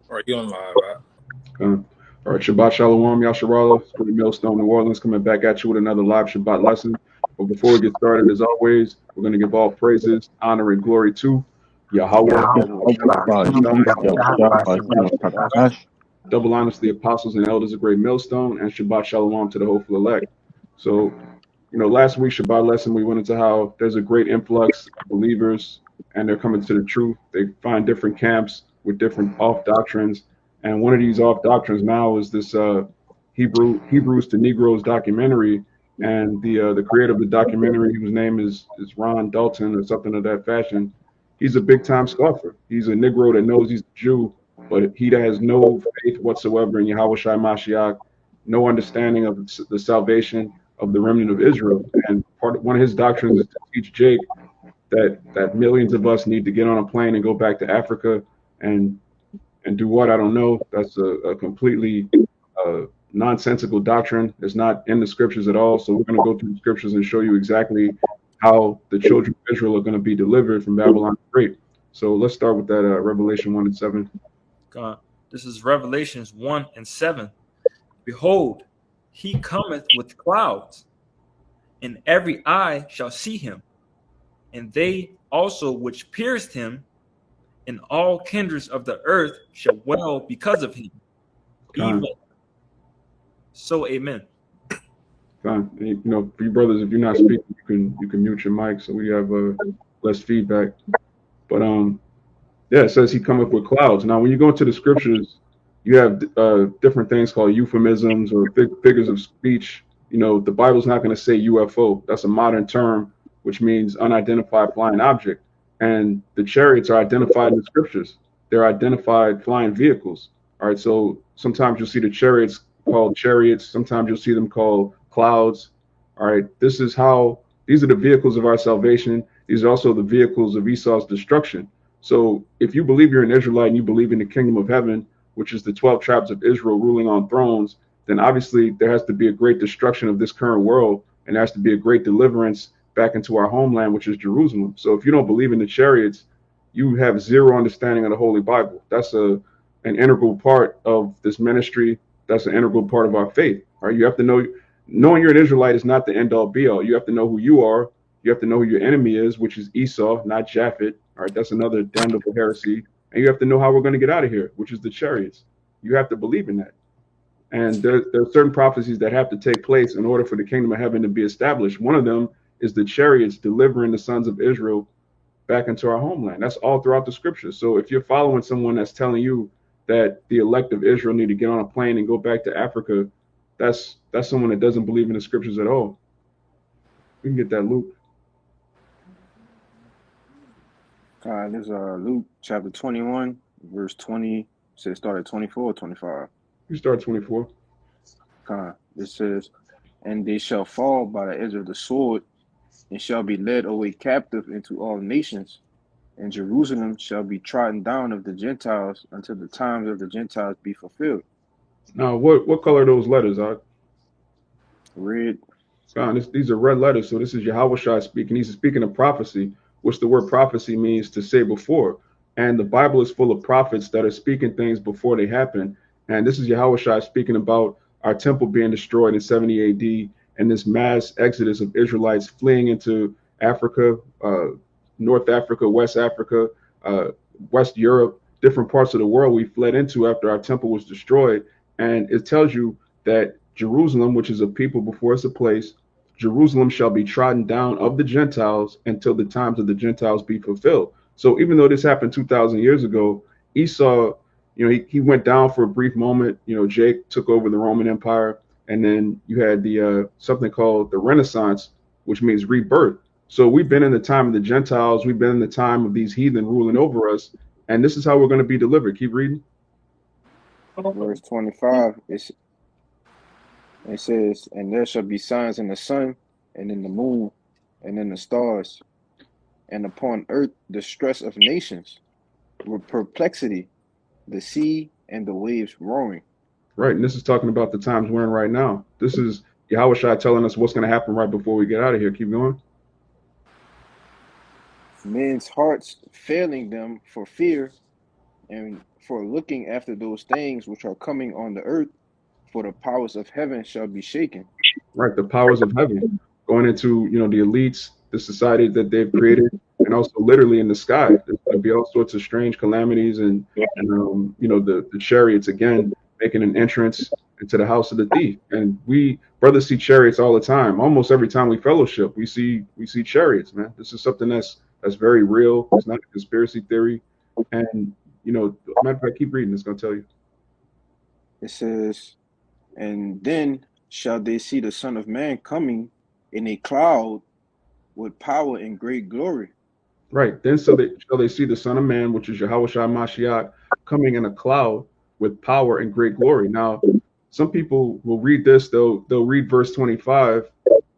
Or you on live, right? All right, Shabbat Shalom, Yasharala, it's Great Millstone, New Orleans, coming back at you with another live Shabbat lesson. But before we get started, as always, we're going to give all praises, honor, and glory to Yahweh, double honors to the apostles and elders of Great Millstone, and Shabbat Shalom to the hopeful elect. So, last week, Shabbat lesson, we went into how there's a great influx of believers and they're coming to the truth. They find different camps with different off doctrines. And one of these off doctrines now is this Hebrews to Negroes documentary. And the creator of the documentary, whose name is Ron Dalton or something of that fashion, he's a big time scoffer. He's a Negro that knows he's a Jew, but he has no faith whatsoever in Yahweh Shai Mashiach, no understanding of the salvation of the remnant of Israel. And one of his doctrines is to teach Jake that millions of us need to get on a plane and go back to Africa and do what, I don't know. That's a completely nonsensical doctrine. It's not in the scriptures at all. So we're going to go through the scriptures and show you exactly how the children of Israel are going to be delivered from Babylon the Great. So let's start with that Revelation 1 and 7. God, this is Revelations 1 and 7. Behold, he cometh with clouds, and every eye shall see him, and they also which pierced him, and all kindreds of the earth shall wail because of him. Even so, amen. Fine. And, for you brothers, if you're not speaking, you can mute your mic so we have less feedback. But it says he cometh with clouds. Now, when you go into the scriptures, you have different things called euphemisms or figures of speech. The Bible's not going to say UFO. That's a modern term, which means unidentified flying object. And the chariots are identified in the scriptures. They're identified flying vehicles. All right. So sometimes you'll see the chariots called chariots. Sometimes you'll see them called clouds. All right. These are the vehicles of our salvation. These are also the vehicles of Esau's destruction. So if you believe you're an Israelite and you believe in the kingdom of heaven, which is the 12 tribes of Israel ruling on thrones, then obviously there has to be a great destruction of this current world, and there has to be a great deliverance back into our homeland, which is Jerusalem. So if you don't believe in the chariots, you have zero understanding of the Holy Bible. That's an integral part of this ministry. That's an integral part of our faith. All right, you have to know, knowing you're an Israelite is not the end all be all. You have to know who you are. You have to know who your enemy is, which is Esau, not Japhet. All right, that's another damnable heresy. And you have to know how we're going to get out of here, which is the chariots. You have to believe in that. And there are certain prophecies that have to take place in order for the kingdom of heaven to be established. One of them is the chariots delivering the sons of Israel back into our homeland. That's all throughout the scriptures. So if you're following someone that's telling you that the elect of Israel need to get on a plane and go back to Africa, that's someone that doesn't believe in the scriptures at all. We can get that, Luke. This is Luke chapter 21, verse 20. Says start at 24 or 25. You start 24. It says, and they shall fall by the edge of the sword, and shall be led away captive into all nations, and Jerusalem shall be trodden down of the Gentiles until the times of the Gentiles be fulfilled. Now, what color are those letters, Art? Red. These are red letters. So this is Yahweh Shai speaking. He's speaking of prophecy, which the word prophecy means to say before. And the Bible is full of prophets that are speaking things before they happen. And this is Yahweh Shai speaking about our temple being destroyed in 70 AD and this mass exodus of Israelites fleeing into Africa, North Africa, West Africa, West Europe, different parts of the world we fled into after our temple was destroyed. And it tells you that Jerusalem, which is a people before it's a place, Jerusalem shall be trodden down of the Gentiles until the times of the Gentiles be fulfilled. So even though this happened 2,000 years ago, Esau, he went down for a brief moment. Jake took over the Roman Empire, and then you had the something called the Renaissance, which means rebirth. So we've been in the time of the Gentiles. We've been in the time of these heathen ruling over us, and this is how we're going to be delivered. Keep reading. Verse 25. It says, and there shall be signs in the sun, and in the moon, and in the stars, and upon earth distress of nations, with perplexity, the sea and the waves roaring. Right, and this is talking about the times we're in right now. This is Yahweh Shai telling us what's going to happen right before we get out of here. Keep going. Men's hearts failing them for fear, And for looking after those things which are coming on the earth, for the powers of heaven shall be shaken. Right, the powers of heaven going into the elites, the society that they've created, and also literally in the sky. There's going to be all sorts of strange calamities, and the chariots again making an entrance into the house of the thief. And we brothers see chariots all the time. Almost every time we fellowship, we see chariots, man. This is something that's very real. It's not a conspiracy theory. And matter of fact, keep reading. It's going to tell you. It says, and then shall they see the Son of Man coming in a cloud with power and great glory. Right. Then shall they see the Son of Man, which is Yahweh Shai Mashiach, coming in a cloud with power and great glory. Now, some people will read this, they'll read verse 25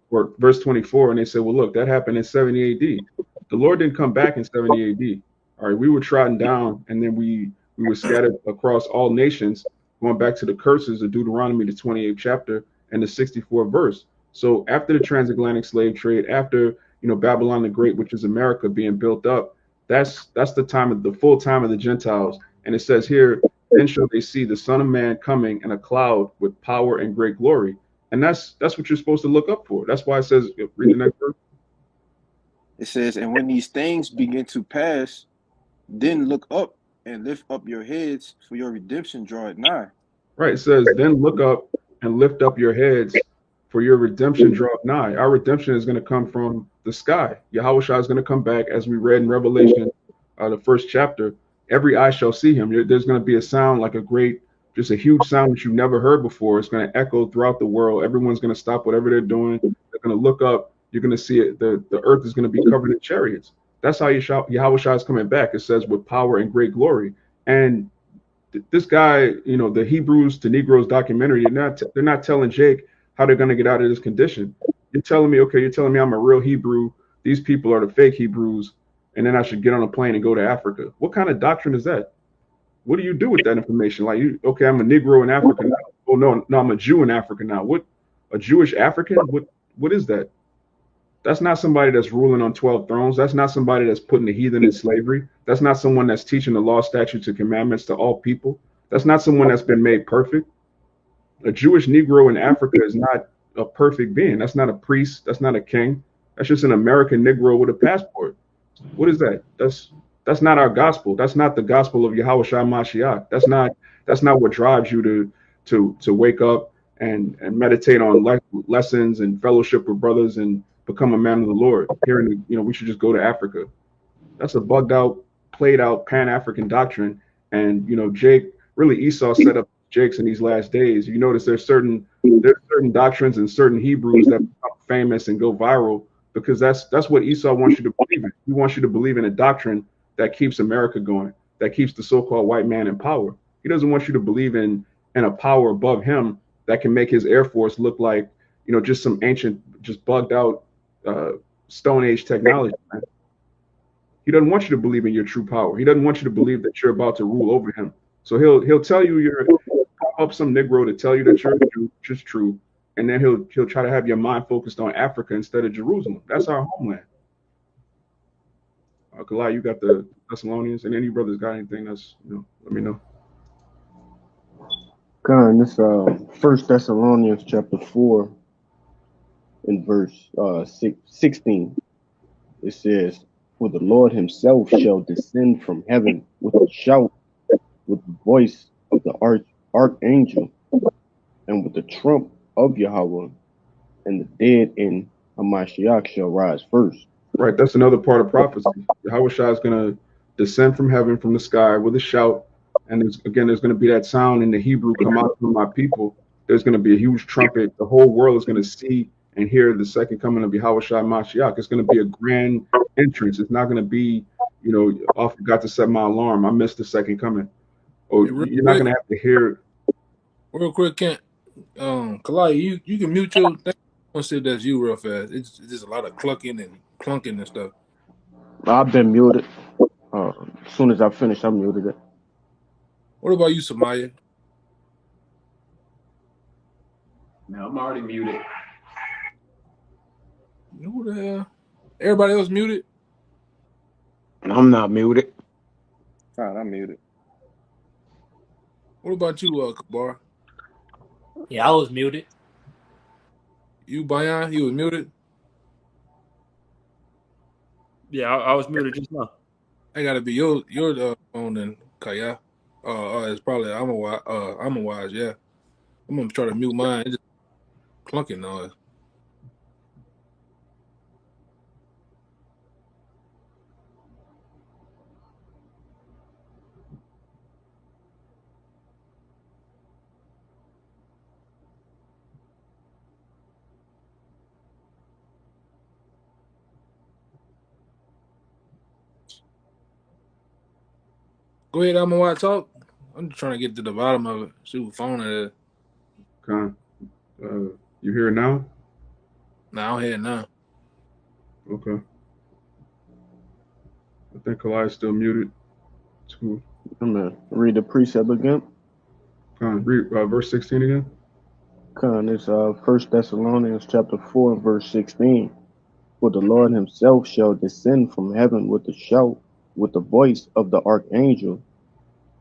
or verse 24, and they say, well, look, that happened in 70 AD. The Lord didn't come back in 70 AD. All right, we were trodden down, and then we were scattered across all nations, going back to the curses of Deuteronomy, the 28th chapter, and the 64th verse. So after the transatlantic slave trade, after Babylon the Great, which is America, being built up, that's the time of the full time of the Gentiles. And it says here, then shall they see the Son of Man coming in a cloud with power and great glory. And that's what you're supposed to look up for. That's why it says, read the next verse. It says, and when these things begin to pass, then look up and lift up your heads, for your redemption draweth nigh. Right. It says, then look up and lift up your heads, for your redemption draweth nigh. Our redemption is going to come from the sky. Yahweh Shai is going to come back, as we read in Revelation, the first chapter. Every eye shall see him. There's going to be a sound like just a huge sound that you've never heard before. It's going to echo throughout the world. Everyone's going to stop whatever they're doing. They're going to look up. You're going to see it. The earth is going to be covered in chariots. That's how Yahweh Shai is coming back. It says with power and great glory. And this guy, the Hebrews to Negroes documentary, they're not telling Jake how they're going to get out of this condition. You're telling me I'm a real Hebrew. These people are the fake Hebrews, and then I should get on a plane and go to Africa. What kind of doctrine is that? What do you do with that information? Like, okay, I'm a Negro in Africa now. Oh no, I'm a Jew in Africa now. What, a Jewish African? What is that? That's not somebody that's ruling on 12 thrones. That's not somebody that's putting the heathen in slavery. That's not someone that's teaching the law, statutes, and commandments to all people. That's not someone that's been made perfect. A Jewish Negro in Africa is not a perfect being. That's not a priest. That's not a king. That's just an American Negro with a passport. What is that? That's not our gospel. That's not the gospel of Yahweh Shai Mashiach. That's not what drives you to wake up and meditate on lessons and fellowship with brothers and become a man of the Lord. Hearing we should just go to Africa. That's a bugged out, played out Pan-African doctrine. And Jake, really Esau set up Jake's in these last days. You notice there's certain doctrines and certain Hebrews that become famous and go viral because that's what Esau wants you to believe in. He wants you to believe in a doctrine that keeps America going, that keeps the so-called white man in power. He doesn't want you to believe in a power above him that can make his Air Force look like just some ancient, just bugged out Stone Age technology. Man. He doesn't want you to believe in your true power. He doesn't want you to believe that you're about to rule over him. So he'll tell you pop up some Negro to tell you that you're just true, and then he'll try to have your mind focused on Africa instead of Jerusalem. That's our homeland. Kalai, you got the Thessalonians, and any brothers got anything that's let me know. God, this First Thessalonians chapter 4 in verse 16. It says, "For the Lord himself shall descend from heaven with a shout, with the voice of the archangel, and with the trump of Yahweh, and the dead in Hamashiach shall rise first." Right, that's another part of prophecy. Yahweh Shai is going to descend from heaven, from the sky, with a shout. And there's going to be that sound in the Hebrew, "Come out from my people." There's going to be a huge trumpet. The whole world is going to see and hear the second coming of Yahweh Shai Mashiach. It's going to be a grand entrance. It's not going to be, I forgot to set my alarm. I missed the second coming. Oh, you're not going to have to hear. Real quick, Kent. Kalai, you can mute your thing. I want to see if that's you real fast. It's just a lot of clucking and clunking and stuff. I've been muted. As soon as I finish, I muted it. What about you, Samaya? No, I'm already muted. Who the hell? Everybody else muted? I'm not muted. Fine, I'm muted. What about you, Kabar? Yeah, I was muted. You, Bayan, you was muted. Yeah, I was muted just now. I gotta be your phone then, Kaya. It's probably I'm a wise. Yeah, I'm gonna try to mute mine. It's just clunking noise. Go ahead, I'm a wise talk. I'm just trying to get to the bottom of it. See what phone it is. Con, you hear it now? Now I'm here now. Okay. I think Kali's still muted. Too. I'm gonna read the precept again. Con, read verse 16 again. It's First Thessalonians chapter 4 verse 16. For the Lord himself shall descend from heaven with a shout, with the voice of the archangel,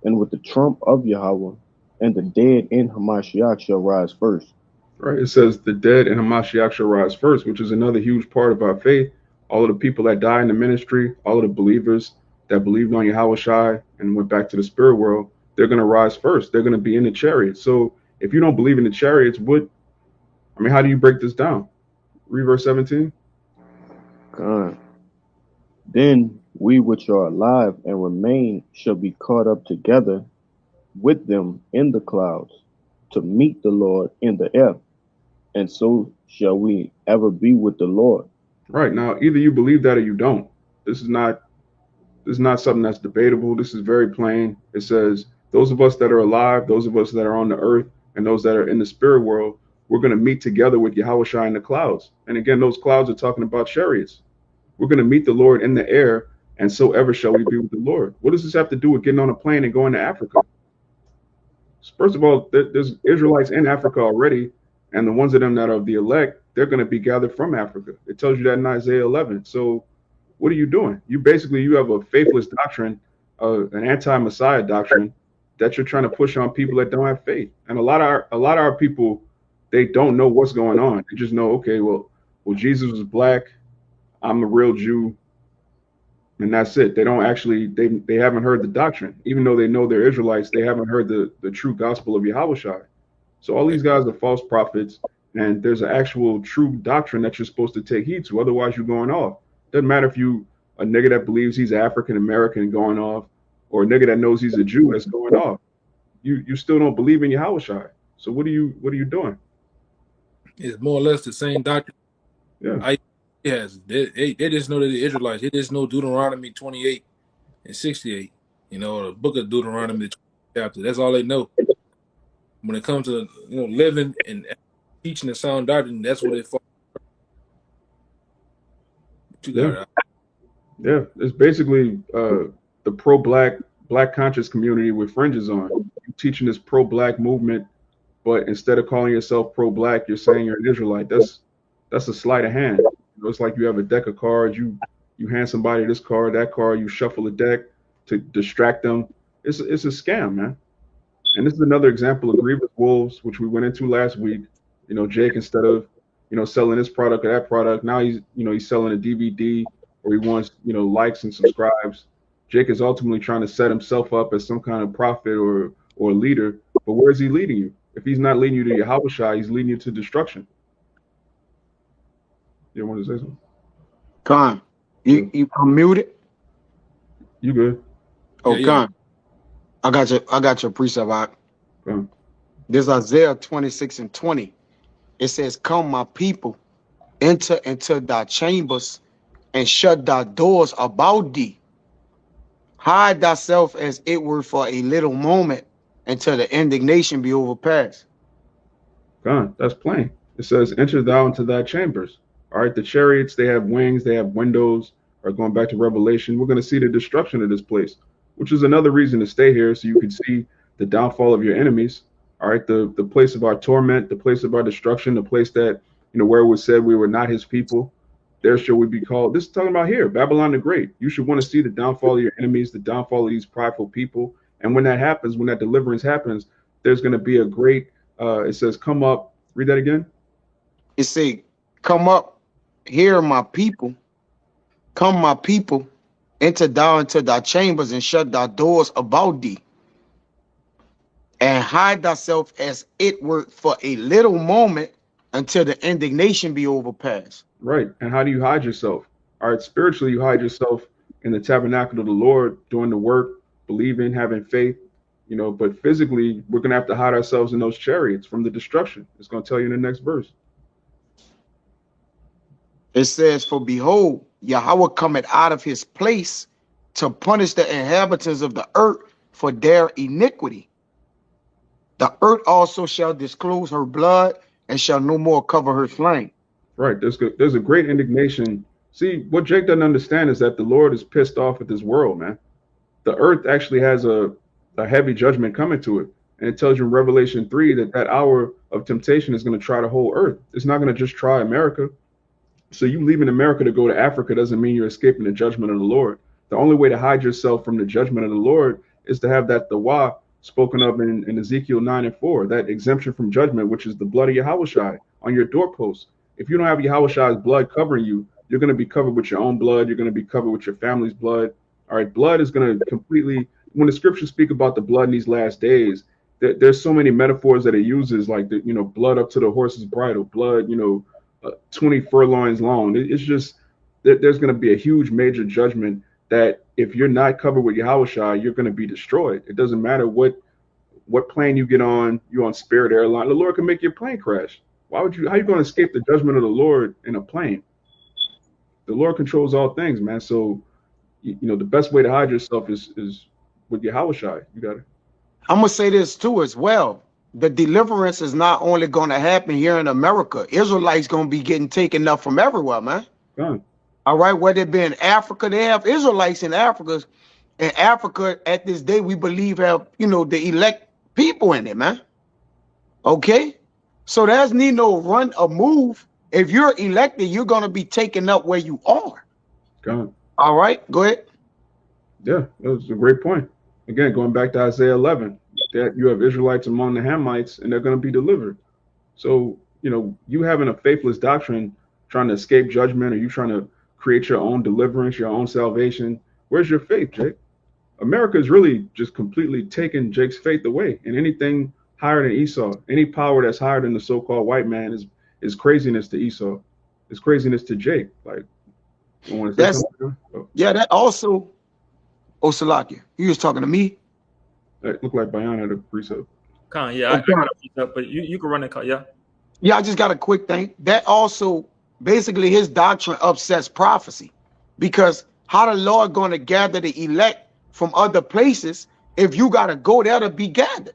and with the trump of Yahweh, and the dead in Hamashiach shall rise first. Right. It says the dead and Hamashiach shall rise first, which is another huge part of our faith. All of the people that die in the ministry, all of the believers that believed on Yahweh Shai and went back to the spirit world, they're going to rise first. They're going to be in the chariots. So if you don't believe in the chariots, how do you break this down? Read verse 17. God. Then we which are alive and remain shall be caught up together with them in the clouds to meet the Lord in the air, and so shall we ever be with the Lord. Right. Now, either you believe that or you don't. This is not something that's debatable. This is very plain. It says, those of us that are alive, those of us that are on the earth, and those that are in the spirit world, we're going to meet together with Yahweh Shai in the clouds. And again, those clouds are talking about chariots. We're going to meet the Lord in the air, and so ever shall we be with the Lord. What does this have to do with getting on a plane and going to Africa? First of all, there's Israelites in Africa already, and the ones of them that are of the elect, they're going to be gathered from Africa. It tells you that in Isaiah 11. So what are you doing? You have a faithless doctrine, an anti-Messiah doctrine that you're trying to push on people that don't have faith. And a lot of our people, they don't know what's going on. They just know, okay, well, Jesus was black. I'm a real Jew, and that's it. They don't actually they haven't heard the doctrine, even though they know they're Israelites. They haven't heard the true gospel of Yahweh Shai. So all these guys are false prophets, and there's an actual true doctrine that you're supposed to take heed to. Otherwise, you're going off. Doesn't matter if you a nigga that believes he's African American going off, or a nigga that knows he's a Jew that's going off. You still don't believe in Yahweh Shai. So what are you doing? It's more or less the same doctrine. Yeah. They just know that the Israelites. They just know Deuteronomy 28 and 68. You know, the book of Deuteronomy, the 20th chapter. That's all they know. When it comes to living and teaching the sound doctrine, that's what it falls. You got Yeah. it. Yeah. It's basically the black conscious community with fringes on. You're teaching this pro-black movement, but instead of calling yourself pro-black, you're saying you're an Israelite. That's a sleight of hand. It's like you have a deck of cards. You hand somebody this card, that card. You shuffle the deck to distract them. It's a scam, man. And this is another example of grievous wolves, which we went into last week. Jake, instead of selling this product or that product, now he's selling a DVD, or he wants likes and subscribes. Jake is ultimately trying to set himself up as some kind of prophet or leader. But where is he leading you? If he's not leading you to Yahweh Shai, he's leading you to destruction. You want to say something? Con, Yeah. you unmuted? You good? Oh, Yeah. Con, I got your precept out. Go. This Isaiah 26 and 20. It says, "Come, my people, enter into thy chambers and shut thy doors about thee. Hide thyself as it were for a little moment until the indignation be overpassed." Gone. That's plain. It says, enter thou into thy chambers. All right, the chariots, they have wings, they have windows. Or going back to Revelation, we're going to see the destruction of this place, which is another reason to stay here so you can see the downfall of your enemies. All right, the place of our torment, the place of our destruction, the place that, where it was said we were not his people. There shall we be called. This is talking about here, Babylon the Great. You should want to see the downfall of your enemies, the downfall of these prideful people, And when that happens, when that deliverance happens, there's going to be a great, it says, come up. Read that again. It say, come up, hear my people, come my people, enter thou into thy chambers and shut thy doors about thee, and hide thyself as it were for a little moment until the indignation be overpassed. Right. And how do you hide yourself? All right. Spiritually, you hide yourself in the tabernacle of the Lord, doing the work, believing, having faith, but physically, we're going to have to hide ourselves in those chariots from the destruction. It's going to tell you in the next verse. It says, for behold, Yahweh cometh out of his place to punish the inhabitants of the earth for their iniquity. The earth also shall disclose her blood and shall no more cover her slain. Right. There's a great indignation. See, what Jake doesn't understand is that the Lord is pissed off with this world, man. The earth actually has a heavy judgment coming to it. And it tells you in Revelation 3 that hour of temptation is going to try the whole earth. It's not going to just try America. So you leaving America to go to Africa doesn't mean you're escaping the judgment of the Lord. The only way to hide yourself from the judgment of the Lord is to have that Dawah spoken of in Ezekiel 9:4, that exemption from judgment, which is the blood of Yahushua on your doorpost. If you don't have Yahushua's blood covering you, you're going to be covered with your own blood. You're going to be covered with your family's blood. All right, blood is going to completely, when the scriptures speak about the blood in these last days, there's so many metaphors that it uses, like blood up to the horse's bridle, blood, 20 furlongs long. It's just that there's going to be a huge major judgment that if you're not covered with Yahushua, you're going to be destroyed. It doesn't matter what plane you get on, you're on Spirit Airline. The Lord can make your plane crash. How are you going to escape the judgment of the Lord in a plane? The Lord controls all things, man. So, the best way to hide yourself is with Yahushua. You got it. I'm going to say this too as well. The deliverance is not only going to happen here in America. Israelites going to be getting taken up from everywhere, man. Done. All right, whether it be in Africa, they have Israelites in Africa. In Africa, at this day, we believe have, the elect people in it, man. Okay? So there's need no run or move. If you're elected, you're going to be taken up where you are. Gone. All right, go ahead. Yeah, that was a great point. Again, going back to Isaiah 11, that you have Israelites among the Hamites, and they're going to be delivered. So, you having a faithless doctrine, trying to escape judgment, or you trying to create your own deliverance, your own salvation, where's your faith, Jake? America is really just completely taking Jake's faith away. And anything higher than Esau, any power that's higher than the so-called white man is craziness to Esau. It's craziness to Jake. Like, that also. Oh, Salakia, you was talking to me? That looked like Bayan had a precept. Yeah, I got a precept, but you can run it. Yeah. Yeah, I just got a quick thing. That also, basically, his doctrine upsets prophecy, because how the Lord going to gather the elect from other places if you got to go there to be gathered?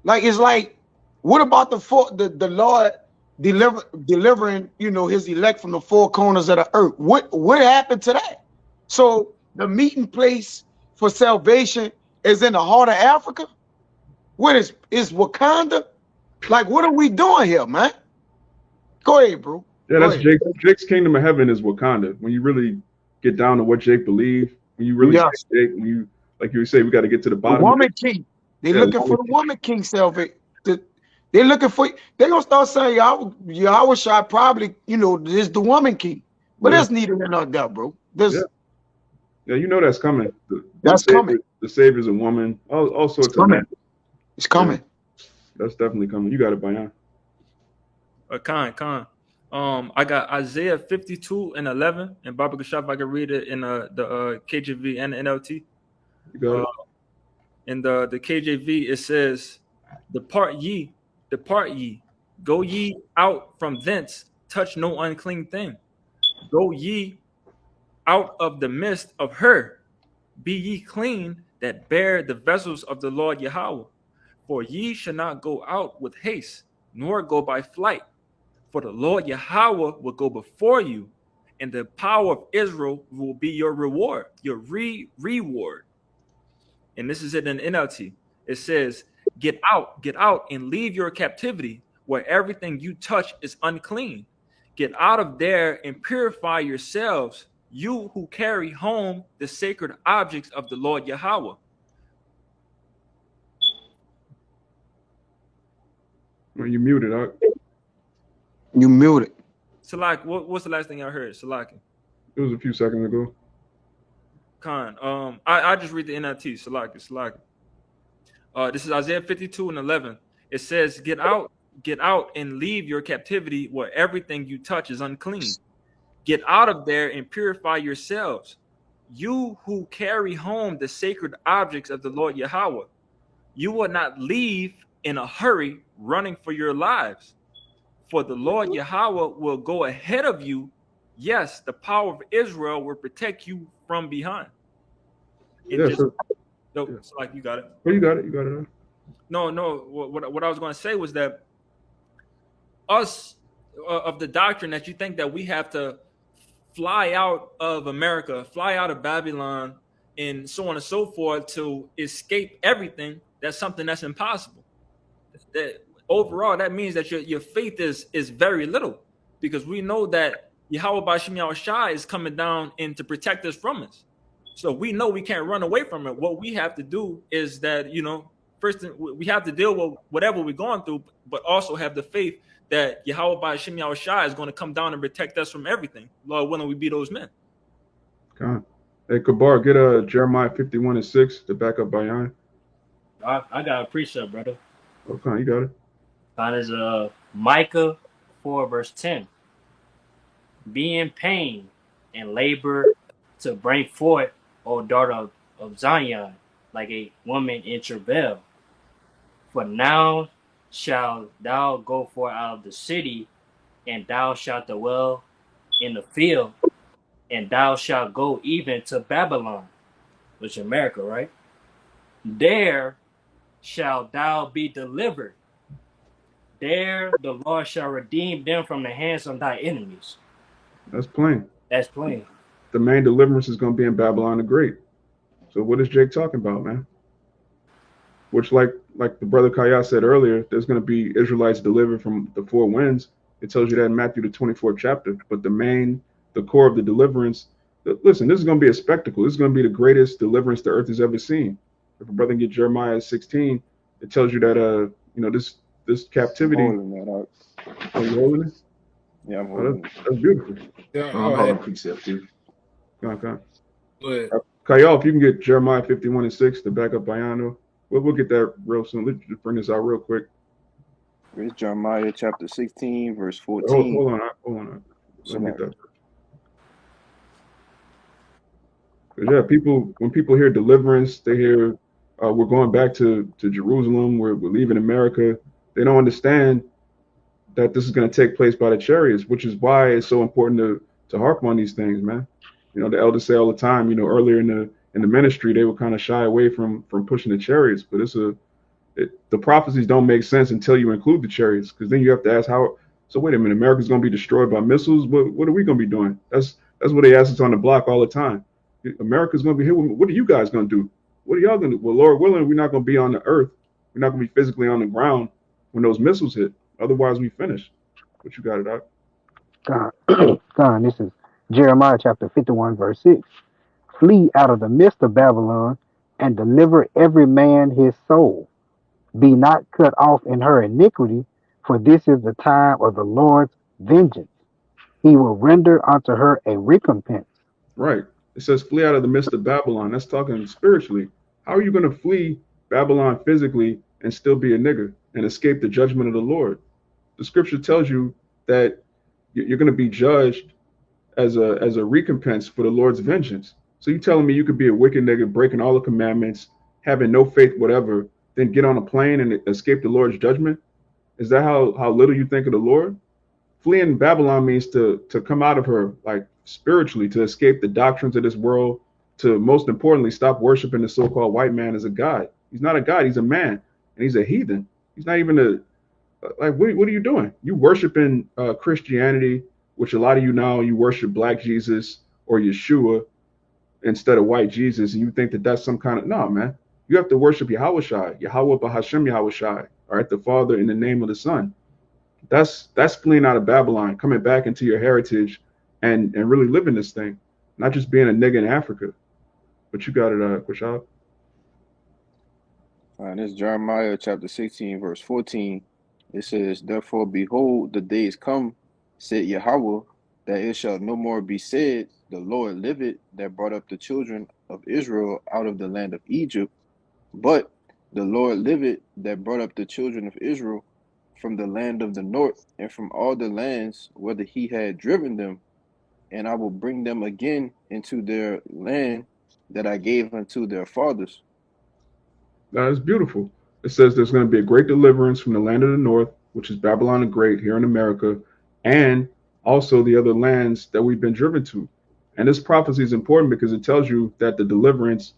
Like, it's like, what about the Lord delivering, his elect from the four corners of the earth? What happened to that? So the meeting place for salvation is in the heart of Africa? What is Wakanda? Like, what are we doing here, man? Go ahead, bro. Yeah, that's Jake's kingdom of heaven is Wakanda. When you really get down to what Jake believes, when you really Jake, when you, like you say, we got to get to the bottom. The woman king. They're looking for the woman king salvation. They're looking for. They're gonna start saying Yahweh probably, is the woman king. But there's neither here nor there, bro. Yeah, that's coming. That's coming. The Savior's a woman. All sorts of men. It's coming. Yeah, that's definitely coming. You got it, Bayan. Khan. I got Isaiah 52:11, and Baba Gashaf, I can read it in the KJV and the NLT. You got it. In the KJV, it says, Depart ye, go ye out from thence, touch no unclean thing. Go ye out of the midst of her, be ye clean that bear the vessels of the Lord Yahweh. For ye shall not go out with haste, nor go by flight. For the Lord Yahweh will go before you, and the power of Israel will be your reward, your reward. And this is it in NLT. It says, get out, and leave your captivity where everything you touch is unclean. Get out of there and purify yourselves, you who carry home the sacred objects of the Lord Yahweh. Well, you muted, Doc. You muted. Salak, what's the last thing y'all heard? Salaki. It was a few seconds ago. Khan. I just read the NLT. Salaki. This is Isaiah 52:11. It says, get out, and leave your captivity where everything you touch is unclean. Get out of there and purify yourselves. You who carry home the sacred objects of the Lord Yahweh. You will not leave in a hurry, running for your lives. For the Lord Yahweh will go ahead of you. Yes, the power of Israel will protect you from behind. And Yeah, just so no, yeah. it's like you got it. Well, you got it. You got it. No. What I was going to say was that us of the doctrine that you think that we have to fly out of America, fly out of Babylon, and so on and so forth to escape everything. That's something that's impossible. That overall, that means that your faith is very little, because we know that Yahweh Bashim Yahushai is coming down and to protect us from us. So we know we can't run away from it. What we have to do is that, first we have to deal with whatever we're going through, but also have the faith that Yahweh Bashim Yahushai is going to come down and protect us from everything. Lord willing, we be those men. God. Hey, Kabar, get Jeremiah 51:6 to back up Bayan. I got a precept, brother. Okay, you got it. That is Micah 4 verse 10. Be in pain and labor to bring forth, O daughter of Zion, like a woman in travail. For now shalt thou go forth out of the city, and thou shalt dwell in the field, and thou shalt go even to Babylon, which is America, right? There shalt thou be delivered. There the Lord shall redeem them from the hands of thy enemies. That's plain. That's plain. The main deliverance is going to be in Babylon the Great. So what is Jake talking about, man? Which, like the brother Kaya said earlier, there's going to be Israelites delivered from the four winds. It tells you that in Matthew the 24th chapter. But the core of the deliverance, listen, this is going to be a spectacle. This is going to be the greatest deliverance the earth has ever seen. If a brother can get Jeremiah 16, it tells you that this captivity. I'm holding that up. Oh, you holding it? Yeah, I'm holding it. That's beautiful. Yeah, I'm holding precept too. Okay. Go ahead. Kyle, if you can get Jeremiah 51:6 to back up Bayano, we'll get that real soon. Let's just bring this out real quick. It's Jeremiah chapter 16, verse 14. Hold on. Let me get that. 'Cause, yeah, when people hear deliverance, they hear we're going back to Jerusalem, we're leaving America. They don't understand that this is going to take place by the chariots, which is why it's so important to harp on these things, man. The elders say all the time, earlier in the ministry, they would kind of shy away from pushing the chariots, but the prophecies don't make sense until you include the chariots, because then you have to ask how. So wait a minute, America's going to be destroyed by missiles. What are we going to be doing? That's what they ask us on the block all the time. America's going to be here. What are you guys going to do? What are y'all going to do? Well, Lord willing, we're not going to be on the earth. We're not going to be physically on the ground when those missiles hit. Otherwise, we finish. What you got it out? Son, this is Jeremiah chapter 51, verse 6. Flee out of the midst of Babylon and deliver every man his soul. Be not cut off in her iniquity, for this is the time of the Lord's vengeance. He will render unto her a recompense. Right. It says flee out of the midst of Babylon. That's talking spiritually. How are you going to flee Babylon physically and still be a nigger and escape the judgment of the Lord? The scripture tells you that you're going to be judged as a recompense for the Lord's vengeance. So you telling me you could be a wicked nigga, breaking all the commandments, having no faith, whatever, then get on a plane and escape the Lord's judgment? Is that how little you think of the Lord? Fleeing Babylon means to come out of her, like spiritually, to escape the doctrines of this world, to most importantly stop worshiping the so-called white man as a god. He's not a god, he's a man, and he's a heathen. He's not even what are you doing? You worshiping Christianity, which a lot of you now, you worship black Jesus or Yeshua instead of white Jesus, and you think that that's some kind of, no, man. You have to worship Yahushai, Yahweh Bahashem Yahushai, all right, the Father in the name of the Son. That's fleeing out of Babylon, coming back into your heritage and really living this thing, not just being a nigga in Africa. But you got it, Kushal. This is Jeremiah chapter 16, verse 14. It says, therefore, behold, the days come, said Yahweh, that it shall no more be said, the Lord liveth, that brought up the children of Israel out of the land of Egypt, but the Lord liveth, that brought up the children of Israel from the land of the north and from all the lands whither he had driven them, and I will bring them again into their land that I gave unto their fathers. That is beautiful. It says there's going to be a great deliverance from the land of the north, which is Babylon the Great here in America, and also the other lands that we've been driven to. And this prophecy is important because it tells you that the deliverance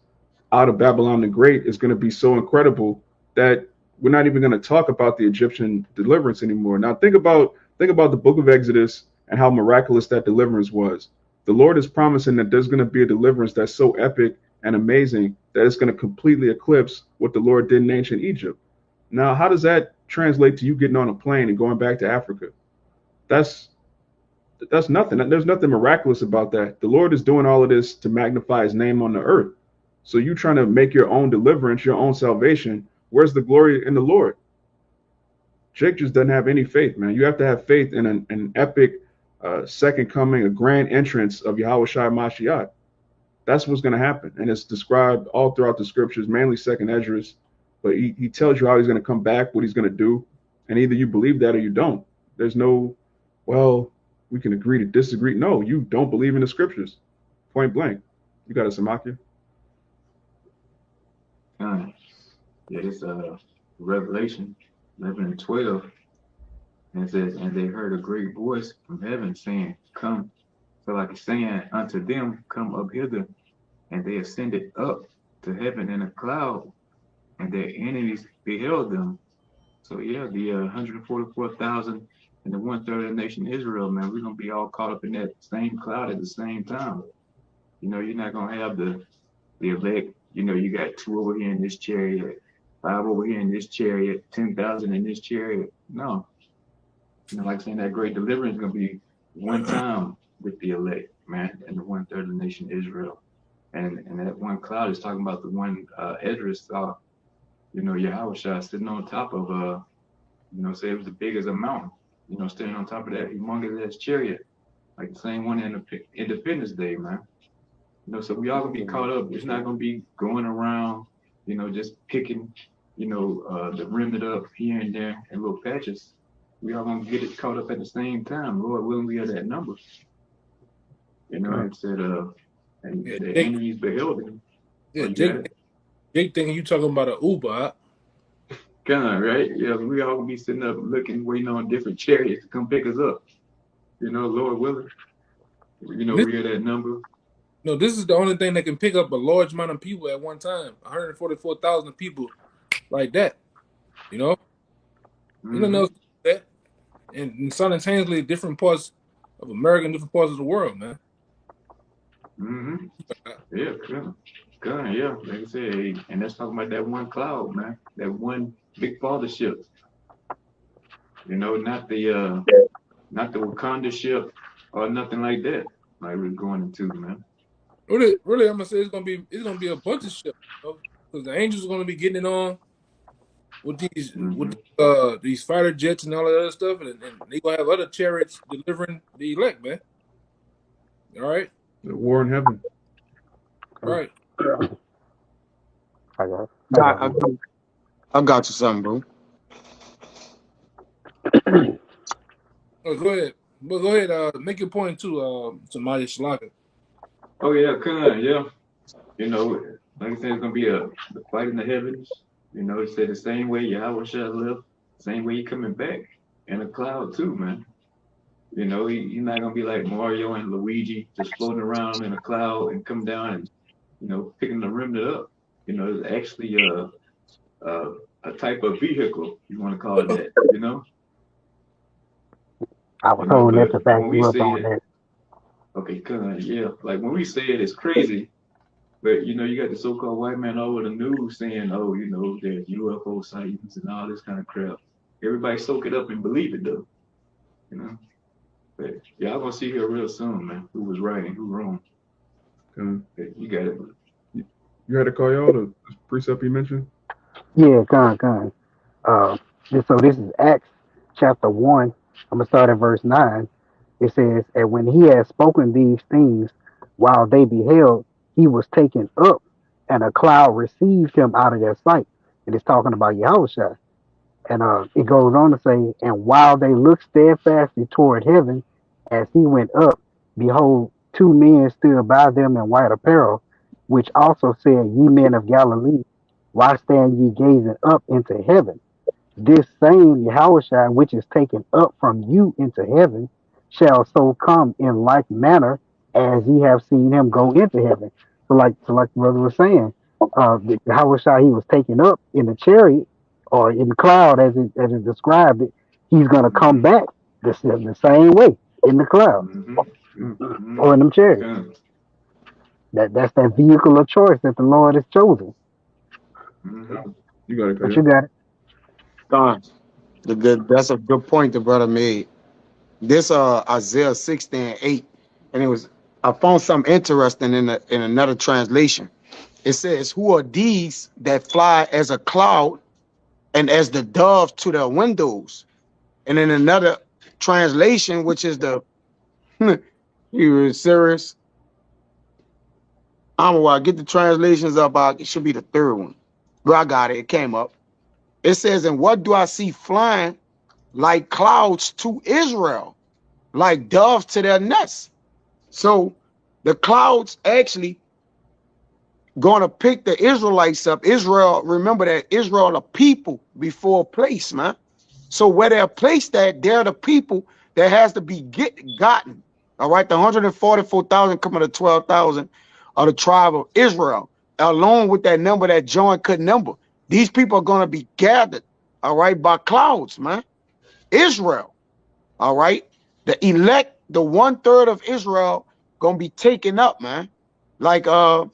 out of Babylon the Great is going to be so incredible that we're not even going to talk about the Egyptian deliverance anymore. Now think about the book of Exodus and how miraculous that deliverance was. The Lord is promising that there's going to be a deliverance that's so epic and amazing that it's going to completely eclipse what the Lord did in ancient Egypt. Now, how does that translate to you getting on a plane and going back to Africa? That's that's nothing. There's nothing miraculous about that. The Lord is doing all of this to magnify his name on the earth. So you trying to make your own deliverance, your own salvation. Where's the glory in the Lord? Jake just doesn't have any faith, man. You have to have faith in an epic second coming, a grand entrance of Yahweh Shai Mashiach. That's what's going to happen. And it's described all throughout the scriptures, mainly second Esdras. But he tells you how he's going to come back, what he's going to do. And either you believe that or you don't. There's no, well, we can agree to disagree. No, you don't believe in the scriptures. Point blank. You got a Samakia? Yeah, this Revelation 11 and 12, and it says, and they heard a great voice from heaven saying, come. So like it's saying unto them, come up hither. And they ascended up to heaven in a cloud, and their enemies beheld them. So yeah, the 144,000 and the 1/3 of the nation Israel, man, we're gonna be all caught up in that same cloud at the same time. You know, you're not gonna have the elect. You know, you got 2 over here in this chariot, 5 over here in this chariot, 10,000 in this chariot. No, you know, like saying that great deliverance is gonna be one time with the elect, man, and the 1/3 of the nation Israel. And that one cloud is talking about the one Esdras saw, you know, Yahweh sitting on top of you know, say it was the big as a mountain, you know, standing on top of that humongous ass chariot, like the same one in the Independence Day, man. You know, so we all gonna be caught up. It's not gonna be going around, you know, just picking, you know, the remnant up here and there in little patches. We all gonna get it caught up at the same time. Lord willing, we are that number. You know, it said, and Yeah, the Jake, enemies beheld him. yeah, Oh, you got it? Jake thinking you talking about an Uber. Huh? Kind of, right? Yeah, we all gonna be sitting up looking, waiting on different chariots to come pick us up. You know, Lord willing. You know, This, we are that number. no, this is the only thing that can pick up a large amount of people at one time. 144,000 people like that. You know, you don't know that, and simultaneously different parts of America, and different parts of the world, man. Yeah, kind of, yeah. Like I said, and that's talking about that one cloud, man. That one big father ship. You know, not the Wakanda ship or nothing like that. Like we're going into, man. Really, I'm gonna say it's gonna be a bunch of shit, because the Angels are gonna be getting it on with these fighter jets and all that other stuff, and they gonna have other chariots delivering the elect, man. All right, The war in heaven. all right. I got, I I, got I, one. I got you something, bro. Oh, go ahead. Well, go ahead. Make your point too, to Maya Shalaka. Oh yeah, kind of, yeah. You know, like I said, it's gonna be the fight in the heavens. You know, it said the same way Yahweh shall live, same way he coming back in a cloud too, man. You know, he's not gonna be like Mario and Luigi just floating around in a cloud and come down and, you know, picking the remnant up. You know, it's actually a type of vehicle, you want to call it that, you know? I was You know, holding that but to back when we you up say on it, that. okay, kind of, yeah. Like when we say it, it's crazy. But you know, you got the so-called white man all over the news saying, "Oh, you know, there's UFO sightings and all this kind of crap." Everybody soak it up and believe it, though. You know. But y'all gonna see here real soon, man. Who was right and who wrong? But you got it. You had to call y'all the precept you mentioned? Yeah, gone. So this is Acts chapter 1, I'm going to start at verse 9. It says, and when he had spoken these things, while they beheld, he was taken up, and a cloud received him out of their sight. And it's talking about Yahushua. And it goes on to say, and while they looked steadfastly toward heaven, as he went up, behold, two men stood by them in white apparel, which also said, Ye men of Galilee, why stand ye gazing up into heaven? This same Yahushua, which is taken up from you into heaven, shall so come in like manner as ye have seen him go into heaven. So like the brother was saying, Yahushua, he was taken up in the chariot or in the cloud, as it described it. He's gonna come Mm-hmm. back the same way in the cloud Mm-hmm. Mm-hmm. or in them chariots. Good. That's that vehicle of choice that the Lord has chosen. Mm-hmm. You got it, But you Kaya. got it. Con. That's a good point the brother made. This Isaiah 60:8, and it was I found something interesting in another translation. It says, "Who are these that fly as a cloud and as the dove to their windows?" And in another translation, which is the you were serious. I'm gonna get the translations up. It should be the third one. But I got it. It came up. It says, "And what do I see flying like clouds to Israel, like doves to their nests?" So the clouds actually gonna pick the Israelites up. Israel, remember that Israel are people before a place, man. So where they're placed at, they're the people that has to be gotten. All right, the 144,000 coming to 12,000 of the tribe of Israel, along with that number that John could number. These people are gonna be gathered, all right, by clouds, man. Israel, all right. The elect, the 1/3 of Israel, gonna be taken up, man. Like how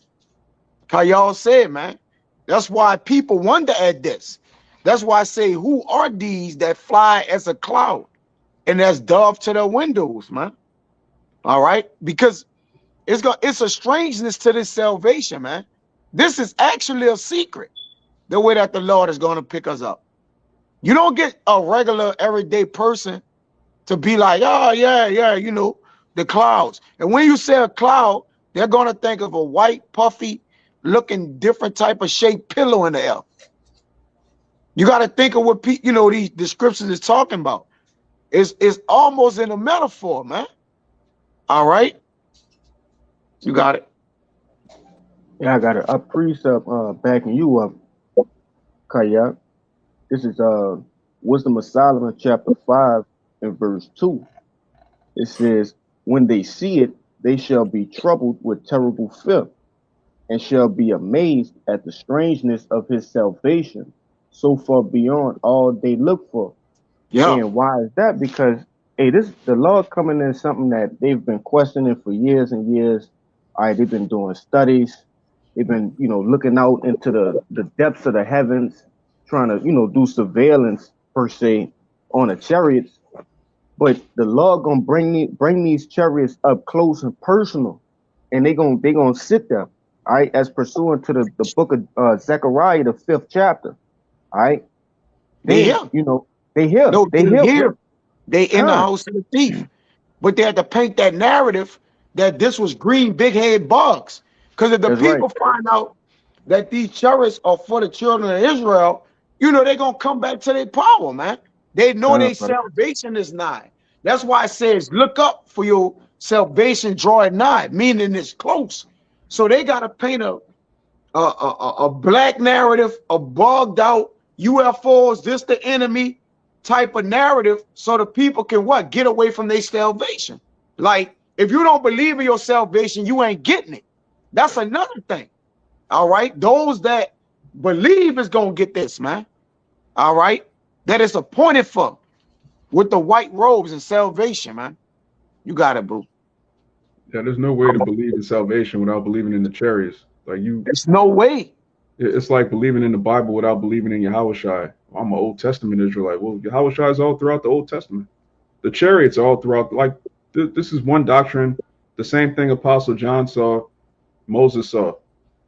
y'all said, man. That's why people wonder at this. That's why I say, who are these that fly as a cloud and that's dove to their windows, man? All right, because it's a strangeness to this salvation, man. This is actually a secret. The way that the Lord is going to pick us up. You don't get a regular everyday person to be like, oh yeah, yeah, the clouds. And when you say a cloud, they're going to think of a white, puffy, looking different type of shaped pillow in the air. You got to think of what these descriptions is talking about. It's almost in a metaphor, man. All right, you got it. Yeah, I got a precept backing you up, Kayak. This is Wisdom of Solomon chapter 5 and verse 2. It says, when they see it, they shall be troubled with terrible fear, and shall be amazed at the strangeness of his salvation, so far beyond all they look for. Yeah, And why is that? Because hey, the Lord coming in something that they've been questioning for years and years. All right, they've been doing studies, they've been, looking out into the depths of the heavens, trying to, do surveillance per se on the chariots. But the Lord gonna bring these chariots up close and personal, and they gonna sit there, all right, as pursuant to the book of Zechariah, the 5th chapter. All right, they then here. they here, No, they they here, here. They in the con. house of the thief. But they had to paint that narrative that this was green big-headed bugs. Because if the That's right, people find out that these chariots are for the children of Israel, they're going to come back to their power, man. They know con, their brother. salvation is nigh. That's why it says, look up for your salvation drawing nigh, meaning it's close. So they got to paint a black narrative, a bugged out UFOs, this the enemy type of narrative, so the people can what? Get away from their salvation. Like, if you don't believe in your salvation, you ain't getting it. That's another thing. All right. Those that believe is gonna get this, man. All right. That is appointed for with the white robes and salvation, man. You got it, bro. Yeah, there's no way to believe in salvation without believing in the chariots. Like There's no way. it's like believing in the Bible without believing in Yahushua. I'm an Old Testament Israelite. Well, Yahushua is all throughout the Old Testament. The chariots are all throughout. Like this is one doctrine. The same thing Apostle John saw, Moses saw.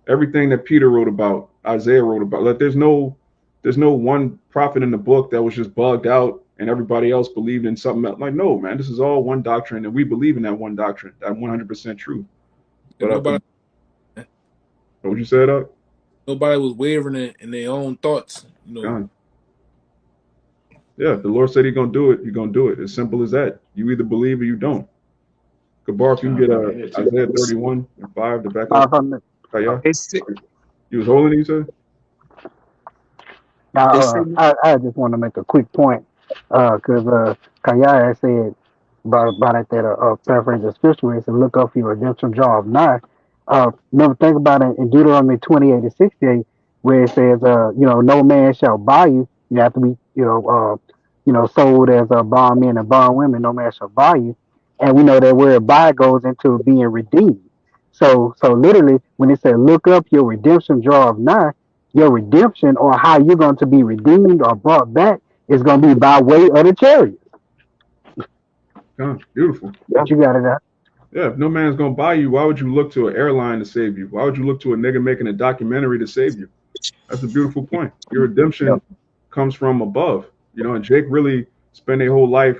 Everything that Peter wrote about, Isaiah wrote about. Like there's no one prophet in the book that was just bugged out and everybody else believed in something else. Like, no, man, this is all one doctrine, and we believe in that one doctrine, that 100% truth. And But what you said, nobody was wavering in their own thoughts. You know, God. Yeah, the Lord said He's gonna do it. He's gonna do it. As simple as that. You either believe or you don't. Kabar, if you can get Isaiah 31:5 to back up. Yeah. It's, You was holding it, you said? Now, it's, I just want to make a quick point because Kaya said about it that paraphrase the scripture where it said, "Look up your redemption draw of nigh." Never think about it in Deuteronomy 28:68 where it says, no man shall buy you. You have to be, sold as bondmen and bondwomen. No man shall buy you, and we know that word "buy" goes into being redeemed. So literally, when it said, "Look up your redemption draw of nigh," your redemption or how you're going to be redeemed or brought back is going to be by way of the chariot. Beautiful. But you got it out. Yeah, if no man's gonna buy you, why would you look to an airline to save you? Why would you look to a nigga making a documentary to save you? That's a beautiful point. Your redemption comes from above, and Jake really spent their whole life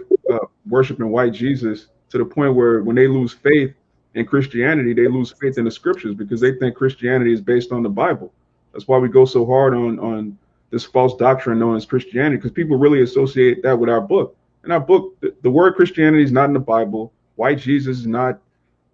worshiping white Jesus to the point where when they lose faith in Christianity, they lose faith in the scriptures because they think Christianity is based on the Bible. That's why we go so hard on this false doctrine known as Christianity, because people really associate that with our book. In our book, the word Christianity is not in the Bible. White Jesus is not.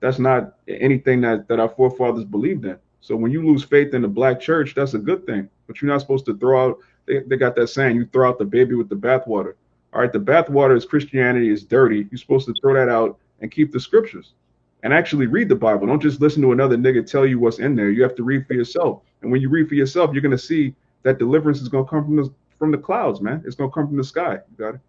That's not anything that our forefathers believed in. So when you lose faith in the black church, that's a good thing. But you're not supposed to throw out. They got that saying, you throw out the baby with the bathwater. All right, the bathwater is Christianity is dirty. You're supposed to throw that out and keep the scriptures and actually read the Bible. Don't just listen to another nigga tell you what's in there. You have to read for yourself. And when you read for yourself, you're gonna see that deliverance is gonna come from the clouds, man. It's gonna come from the sky. You got it.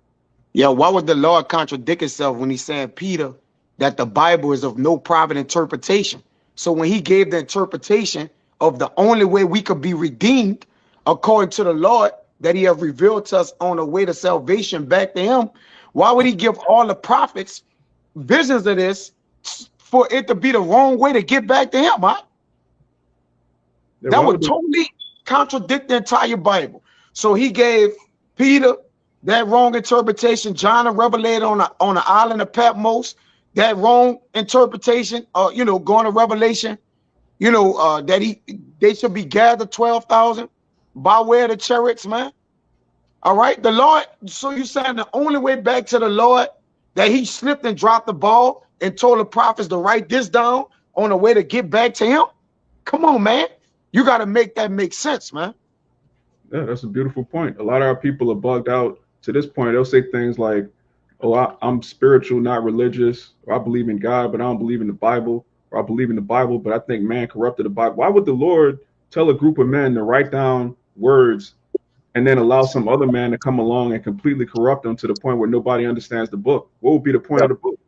yeah, why would the Lord contradict himself when he's saying, Peter, that the Bible is of no private interpretation? So when he gave the interpretation of the only way we could be redeemed according to the Lord that he have revealed to us on the way to salvation back to him, why would he give all the prophets visions of this for it to be the wrong way to get back to him, huh? Yeah, That would totally contradict the entire Bible. So he gave Peter that wrong interpretation. John revelated on the island of Patmos that wrong interpretation. Going to Revelation. That they should be gathered 12,000 by way of the chariots, man. All right, the Lord. So you're saying the only way back to the Lord that he slipped and dropped the ball and told the prophets to write this down on the way to get back to him? Come on, man. You got to make that make sense, man. Yeah, that's a beautiful point. A lot of our people are bugged out to this point. They'll say things like, "Oh, I'm spiritual, not religious," or "I believe in God, but I don't believe in the Bible," or "I believe in the Bible, but I think man corrupted the Bible." Why would the Lord tell a group of men to write down words and then allow some other man to come along and completely corrupt them to the point where nobody understands the book? What would be the point of the book?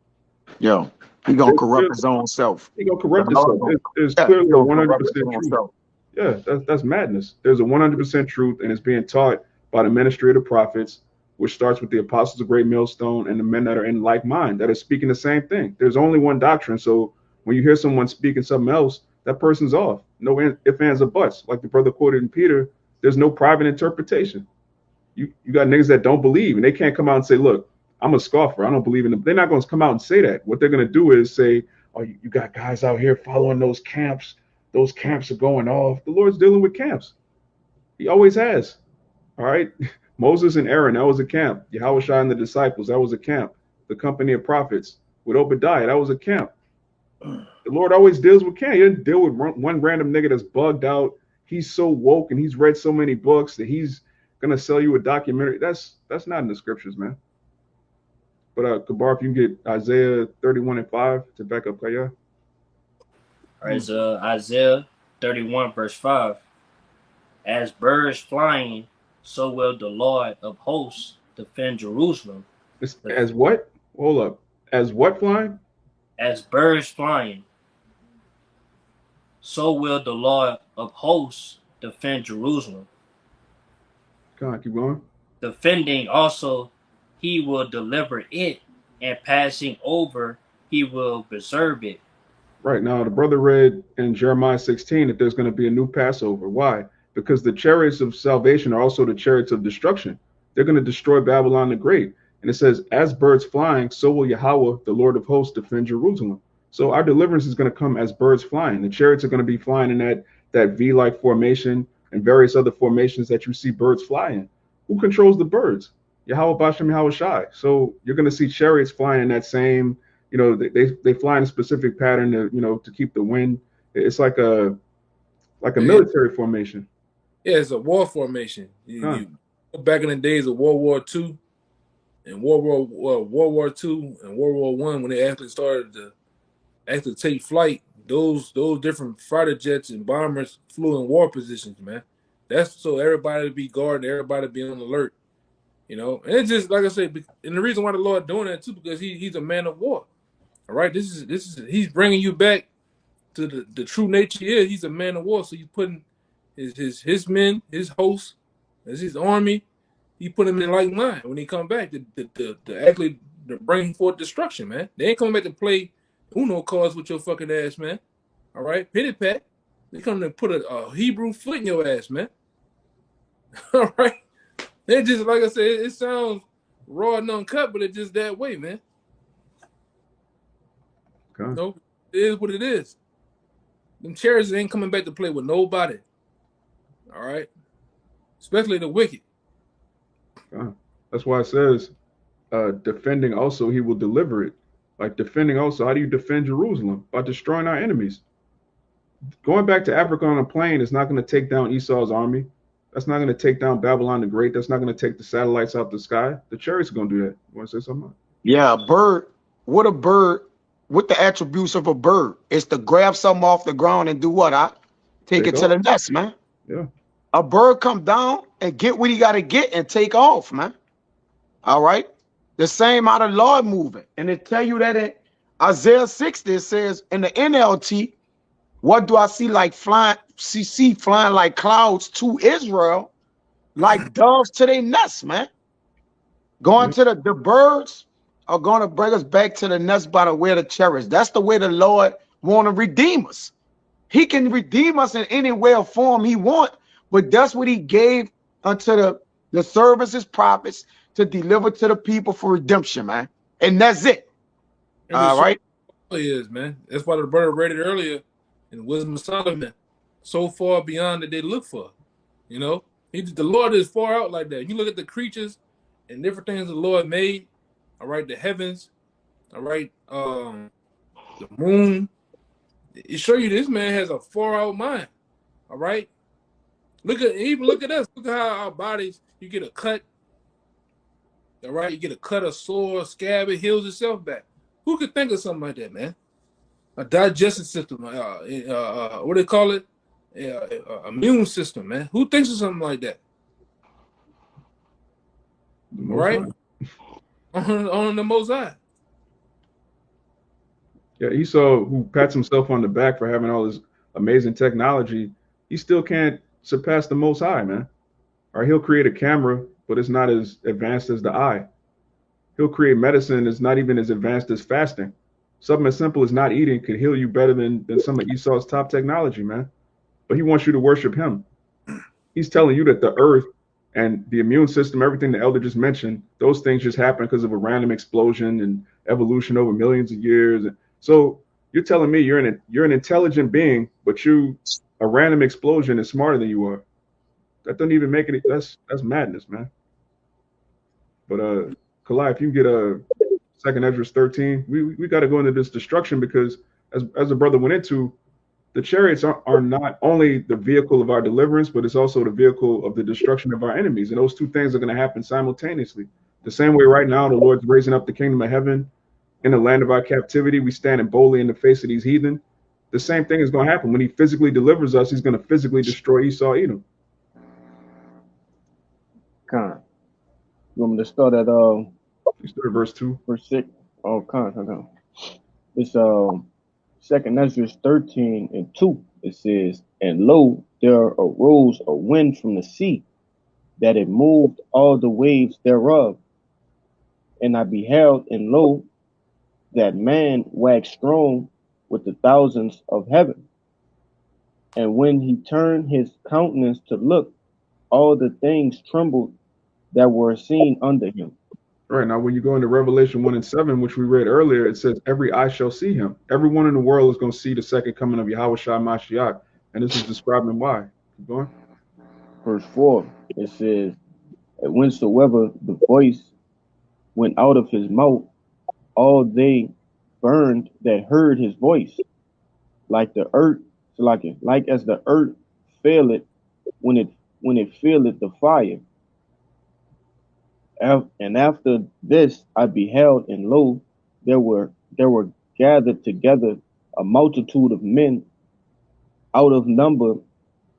Yo, he gonna corrupt his own self. He gonna corrupt himself. There's clearly a 100% truth. Yeah, that's madness. There's a 100% truth, and it's being taught by the ministry of the prophets, which starts with the apostles of Great Millstone and the men that are in like mind that are speaking the same thing. There's only one doctrine. So when you hear someone speaking something else, that person's off. No ifs, ands, or buts. Like the brother quoted in Peter, there's no private interpretation. You got niggas that don't believe, and they can't come out and say, "Look, I'm a scoffer. I don't believe in them." They're not going to come out and say that. What they're going to do is say, "Oh, you got guys out here following those camps. Those camps are going off." The Lord's dealing with camps. He always has. All right. Moses and Aaron, that was a camp. Yahushua and the disciples, that was a camp. The company of prophets with Obadiah, that was a camp. The Lord always deals with camp. He doesn't deal with one random nigga that's bugged out. He's so woke and he's read so many books that he's gonna sell you a documentary. That's not in the scriptures, man. But Kabar, if you can get Isaiah 31:5 to back up Kaya. All right, so Isaiah 31 verse 5. As birds flying, so will the Lord of hosts defend Jerusalem. As what? Hold up. As what flying? As birds flying, so will the Lord of hosts defend Jerusalem. Come on, keep going. Defending also, he will deliver it, and passing over, he will preserve it. Right. Now, the brother read in Jeremiah 16 that there's going to be a new Passover. Why? Because the chariots of salvation are also the chariots of destruction. They're going to destroy Babylon the Great. And it says, as birds flying, so will Yahweh, the Lord of hosts, defend Jerusalem. So our deliverance is going to come as birds flying. The chariots are going to be flying in that V-like formation and various other formations that you see birds fly in. Who controls the birds? Yahweh Bashem Yahweh Shai. So you're going to see chariots flying in that same, they fly in a specific pattern to keep the wind. It's like a military formation. Yeah, it's a war formation. You back in the days of World War II and World War II and World War One, when they actually started to take flight, those different fighter jets and bombers flew in war positions, man. That's so everybody to be guarded, everybody to be on alert, And it's just like I said, and the reason why the Lord doing that too, because he's a man of war. All right, this is he's bringing you back to the true nature. He's a man of war, so he's putting his men, his hosts, as his army. He put them in like mind when he come back to actually to bring forth destruction, man. They ain't coming back to play Uno cards with your fucking ass, man. All right, pity pat. They come to put a Hebrew foot in your ass, man. All right. It just like I said, it sounds raw and uncut, but it's just that way, man. Okay. No, it is what it is. Them Chariots ain't coming back to play with nobody. All right, especially the wicked. That's why it says, defending also, he will deliver it. Like defending also, how do you defend Jerusalem? By destroying our enemies. Going back to Africa on a plane is not going to take down Esau's army. That's not going to take down Babylon the Great. That's not going to take the satellites out the sky. The chariots are going to do that. You want to say something? Yeah, a bird. What a bird. What the attributes of a bird is to grab something off the ground and do what? Take it to the nest, man. Yeah. A bird come down and get what he got to get and take off, man. All right. The same how the Lord moving. And it tell you that in Isaiah 60, it says in the NLT, what do I see like flying? See flying like clouds to Israel, like doves to their nest, man. Going to the birds are going to bring us back to the nest by the way of the chariots. That's the way the Lord want to redeem us. He can redeem us in any way or form he want, but that's what he gave unto the servants, his prophets, to deliver to the people for redemption, man. And that's it. And all right. Is, man. That's why the brother read it earlier in Wisdom of Solomon. So far beyond that they look for. The Lord is far out like that. You look at the creatures and different things the Lord made. All right, the heavens. All right, the moon. It show you this man has a far out mind. All right. Look at us. Look at how our bodies. You get a cut. All right, you get a cut, a sore, a scab. It heals itself back. Who could think of something like that, man? A digestive system. What do they call it? Immune system, man. Who thinks of something like that? All right. On the Most High. Yeah, Esau, who pats himself on the back for having all this amazing technology, he still can't surpass the Most High, man. Or he'll create a camera, but it's not as advanced as the eye. He'll create medicine that's not even as advanced as fasting. Something as simple as not eating could heal you better than some of Esau's top technology, man. But he wants you to worship him. He's telling you that the earth and the immune system, everything the elder just mentioned, those things just happen because of a random explosion and evolution over millions of years. So you're telling me you're an intelligent being, but a random explosion is smarter than you are. That doesn't even make it. That's madness, man. But Kalai, if you get a 2nd Ezra 13, we got to go into this destruction because as the brother went into, the chariots are not only the vehicle of our deliverance, but it's also the vehicle of the destruction of our enemies. And those two things are going to happen simultaneously. The same way right now, the Lord's raising up the kingdom of heaven in the land of our captivity. We standing boldly in the face of these heathen. The same thing is going to happen when he physically delivers us. He's going to physically destroy Esau, Edom. Con. You want me to start at verse 2? Verse 6. Oh, con. It's 2nd Ezra 13 and 2. It says, and lo, there arose a wind from the sea, that it moved all the waves thereof. And I beheld, and lo, that man waxed strong with the thousands of heaven. And when he turned his countenance to look, all the things trembled that were seen under him. Right now, when you go into Revelation 1 and 7, which we read earlier, it says, every eye shall see him. Everyone in the world is going to see the second coming of Yahweh Shai Mashiach. And this is describing why. Keep going. Verse 4, it says, and whensoever the voice went out of his mouth, all they burned that heard his voice, like the earth, like as the earth faileth when it feeleth the fire. And after this I beheld, and lo, there were gathered together a multitude of men out of number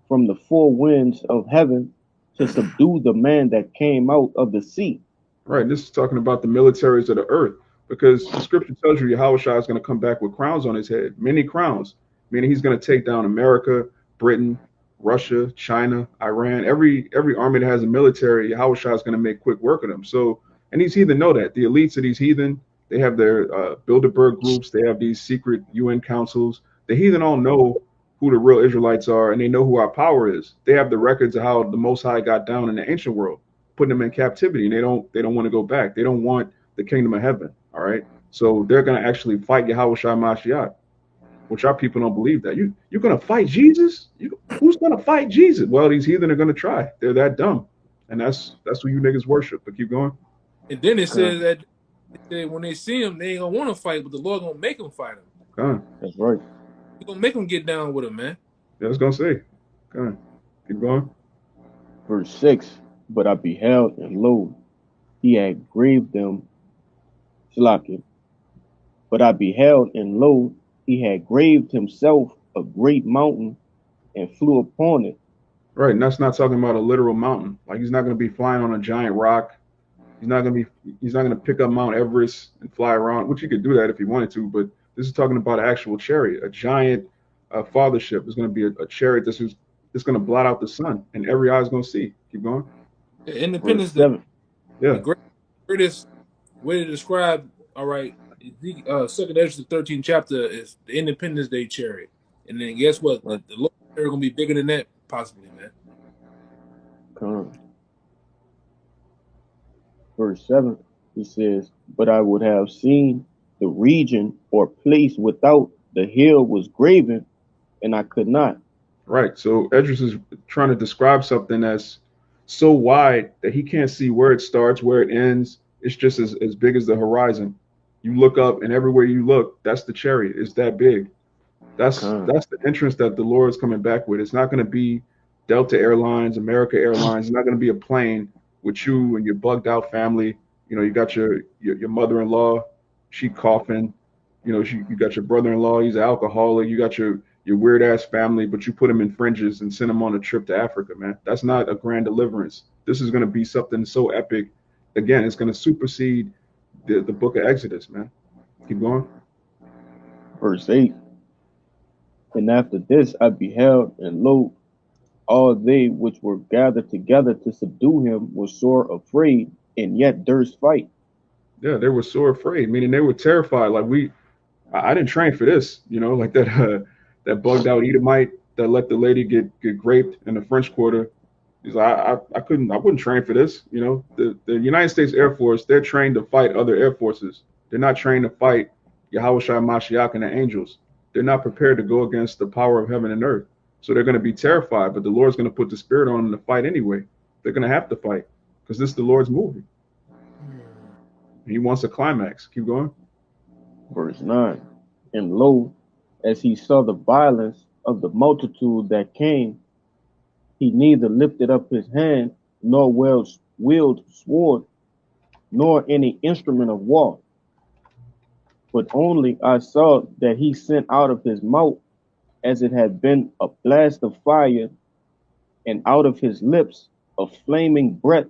from the four winds of heaven to subdue the man that came out of the sea. Right. This is talking about the militaries of the earth, because the scripture tells you Yahweh Shai is going to come back with crowns on his head, many crowns, meaning he's going to take down America, Britain, Russia, China, Iran, every army that has a military. Yahweh Shai is going to make quick work of them. So, and these heathen know that. The elites of these heathen, they have their Bilderberg groups, they have these secret UN councils. The heathen all know who the real Israelites are, and they know who our power is. They have the records of how the Most High got down in the ancient world, putting them in captivity, and they don't want to go back. They don't want the kingdom of heaven. All right. So they're gonna actually fight Yahweh Shai Mashiach, which our people don't believe that. You're gonna fight Jesus? Who's gonna fight Jesus? Well, these heathen are gonna try. They're that dumb. And that's who you niggas worship. But keep going. And then it says that when they see him, they ain't gonna want to fight, but the Lord gonna make them fight him. That's right. He gonna make them get down with him, man. Yeah, I was gonna say. Keep going. Verse 6, but I beheld, and lo, he had graved them, Salakia. But I beheld, and lo, he had graved himself a great mountain and flew upon it. Right, and that's not talking about a literal mountain. Like, he's not going to be flying on a giant rock. He's not going to pick up Mount Everest and fly around, which he could do that if he wanted to. But this is talking about an actual chariot, a giant fathership. Is going to be a chariot that's going to blot out the sun, and every eye is going to see. Keep going. Independence Verse 7. Yeah. The greatest way to describe, all right, Second Ezra, the 13th chapter is the Independence Day chariot. And then guess what? The Lord's chariot going to be bigger than that, possibly, man. Verse 7, he says, but I would have seen the region or place without the hill was graven, and I could not. Right. So Edris is trying to describe something that's so wide that he can't see where it starts, where it ends. It's just as big as the horizon. You look up, and everywhere you look, that's the chariot. It's that big. That's the entrance that the Lord is coming back with. It's not going to be Delta Airlines, America Airlines. It's not going to be a plane with you and your bugged out family. You know, you got your mother-in-law, she coughing. You know, you got your brother-in-law, he's an alcoholic. You got your weird ass family, but you put him in fringes and send him on a trip to Africa, man. That's not a grand deliverance. This is going to be something so epic. Again, it's going to supersede the book of Exodus, man. Keep going. Verse 8, and after this I beheld, and lo, all they which were gathered together to subdue him were sore afraid, and yet durst fight. Yeah, they were sore afraid, meaning they were terrified. Like I didn't train for this, you know, like that bugged out Edomite that let the lady get raped in the French Quarter. He's like, I wouldn't train for this. You know, the United States Air Force, they're trained to fight other air forces. They're not trained to fight Yahweh Shai Mashiach and the angels. They're not prepared to go against the power of heaven and earth. So they're going to be terrified, but the Lord's going to put the spirit on them to fight anyway. They're going to have to fight because this is the Lord's movie. He wants a climax. Keep going. Verse 9, and lo, as he saw the violence of the multitude that came, he neither lifted up his hand, nor wielded sword, nor any instrument of war. But only I saw that he sent out of his mouth, as it had been a blast of fire, and out of his lips a flaming breath,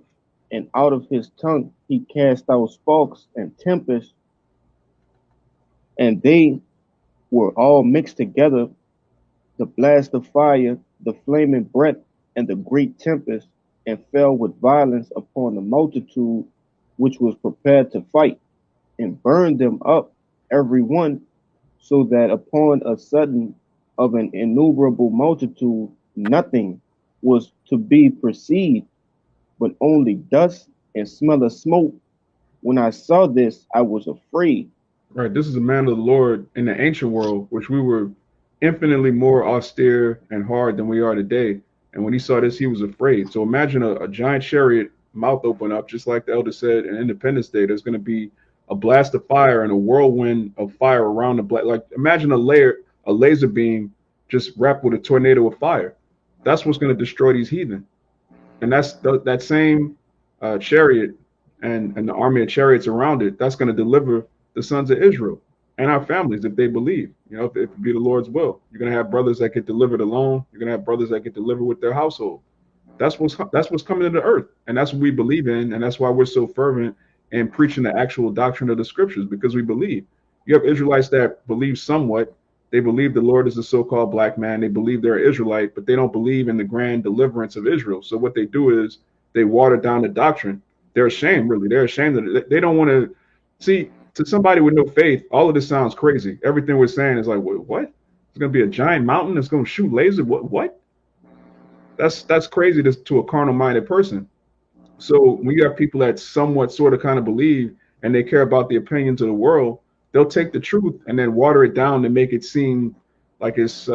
and out of his tongue he cast out sparks and tempests, and they were all mixed together, the blast of fire, the flaming breath, and the great tempest, and fell with violence upon the multitude which was prepared to fight, and burned them up every one, so that upon a sudden of an innumerable multitude nothing was to be perceived, but only dust and smell of smoke, When I saw this, I was afraid. Right. This is a man of the Lord in the ancient world, which we were infinitely more austere and hard than we are today. And when he saw this, he was afraid. So imagine a giant chariot, mouth open up, just like the elder said in Independence Day. There's going to be a blast of fire and a whirlwind of fire around the black. Like imagine a laser beam just wrapped with a tornado of fire. That's what's going to destroy these heathen. And that's that same chariot and the army of chariots around it. That's going to deliver the sons of Israel and our families if they believe. You know, if it be the Lord's will, you're going to have brothers that get delivered alone. You're going to have brothers that get delivered with their household. That's what's coming to the earth, and that's what we believe in, and that's why we're so fervent in preaching the actual doctrine of the scriptures, because we believe. You have Israelites that believe somewhat. They believe the Lord is the so-called black man. They believe they're Israelite, but they don't believe in the grand deliverance of Israel. So what they do is they water down the doctrine. They're ashamed, really. They're ashamed of it. They don't want to see. To somebody with no faith, all of this sounds crazy. Everything we're saying is like, what? It's going to be a giant mountain that's going to shoot laser? What? That's crazy to a carnal-minded person. So when you have people that somewhat sort of kind of believe and they care about the opinions of the world, they'll take the truth and then water it down to make it seem like it's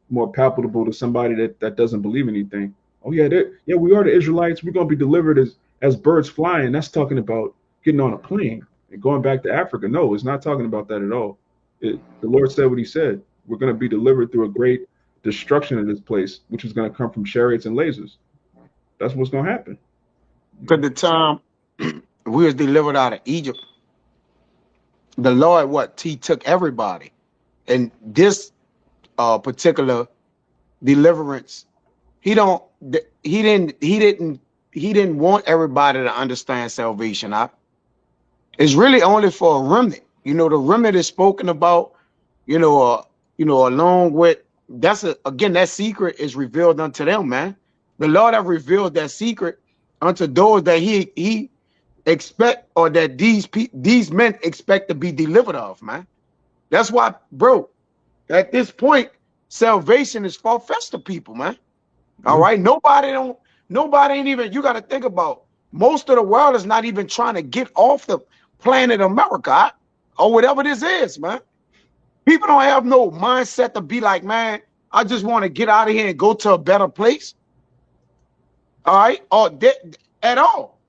more palpable to somebody that doesn't believe anything. Oh yeah, we are the Israelites. We're gonna be delivered as birds flying. That's talking about getting on a plane and going back to Africa. No, it's not talking about that at all. The Lord said what he said. We're gonna be delivered through a great destruction of this place, which is gonna come from chariots and lasers. That's what's gonna happen. Because the time we was delivered out of Egypt, the Lord, he took everybody. And this particular deliverance, he didn't want everybody to understand salvation. It's really only for a remnant. You know, the remnant is spoken about, along with that secret is revealed unto them, man. The Lord have revealed that secret unto those that he expect, or that these men expect to be delivered of, man. That's why, bro, at this point, salvation is far-fetched to people, man. All right. Nobody ain't even, you got to think about, most of the world is not even trying to get off the planet America or whatever this is, man. People don't have no mindset to be like, man, I just want to get out of here and go to a better place. All right. Or at all.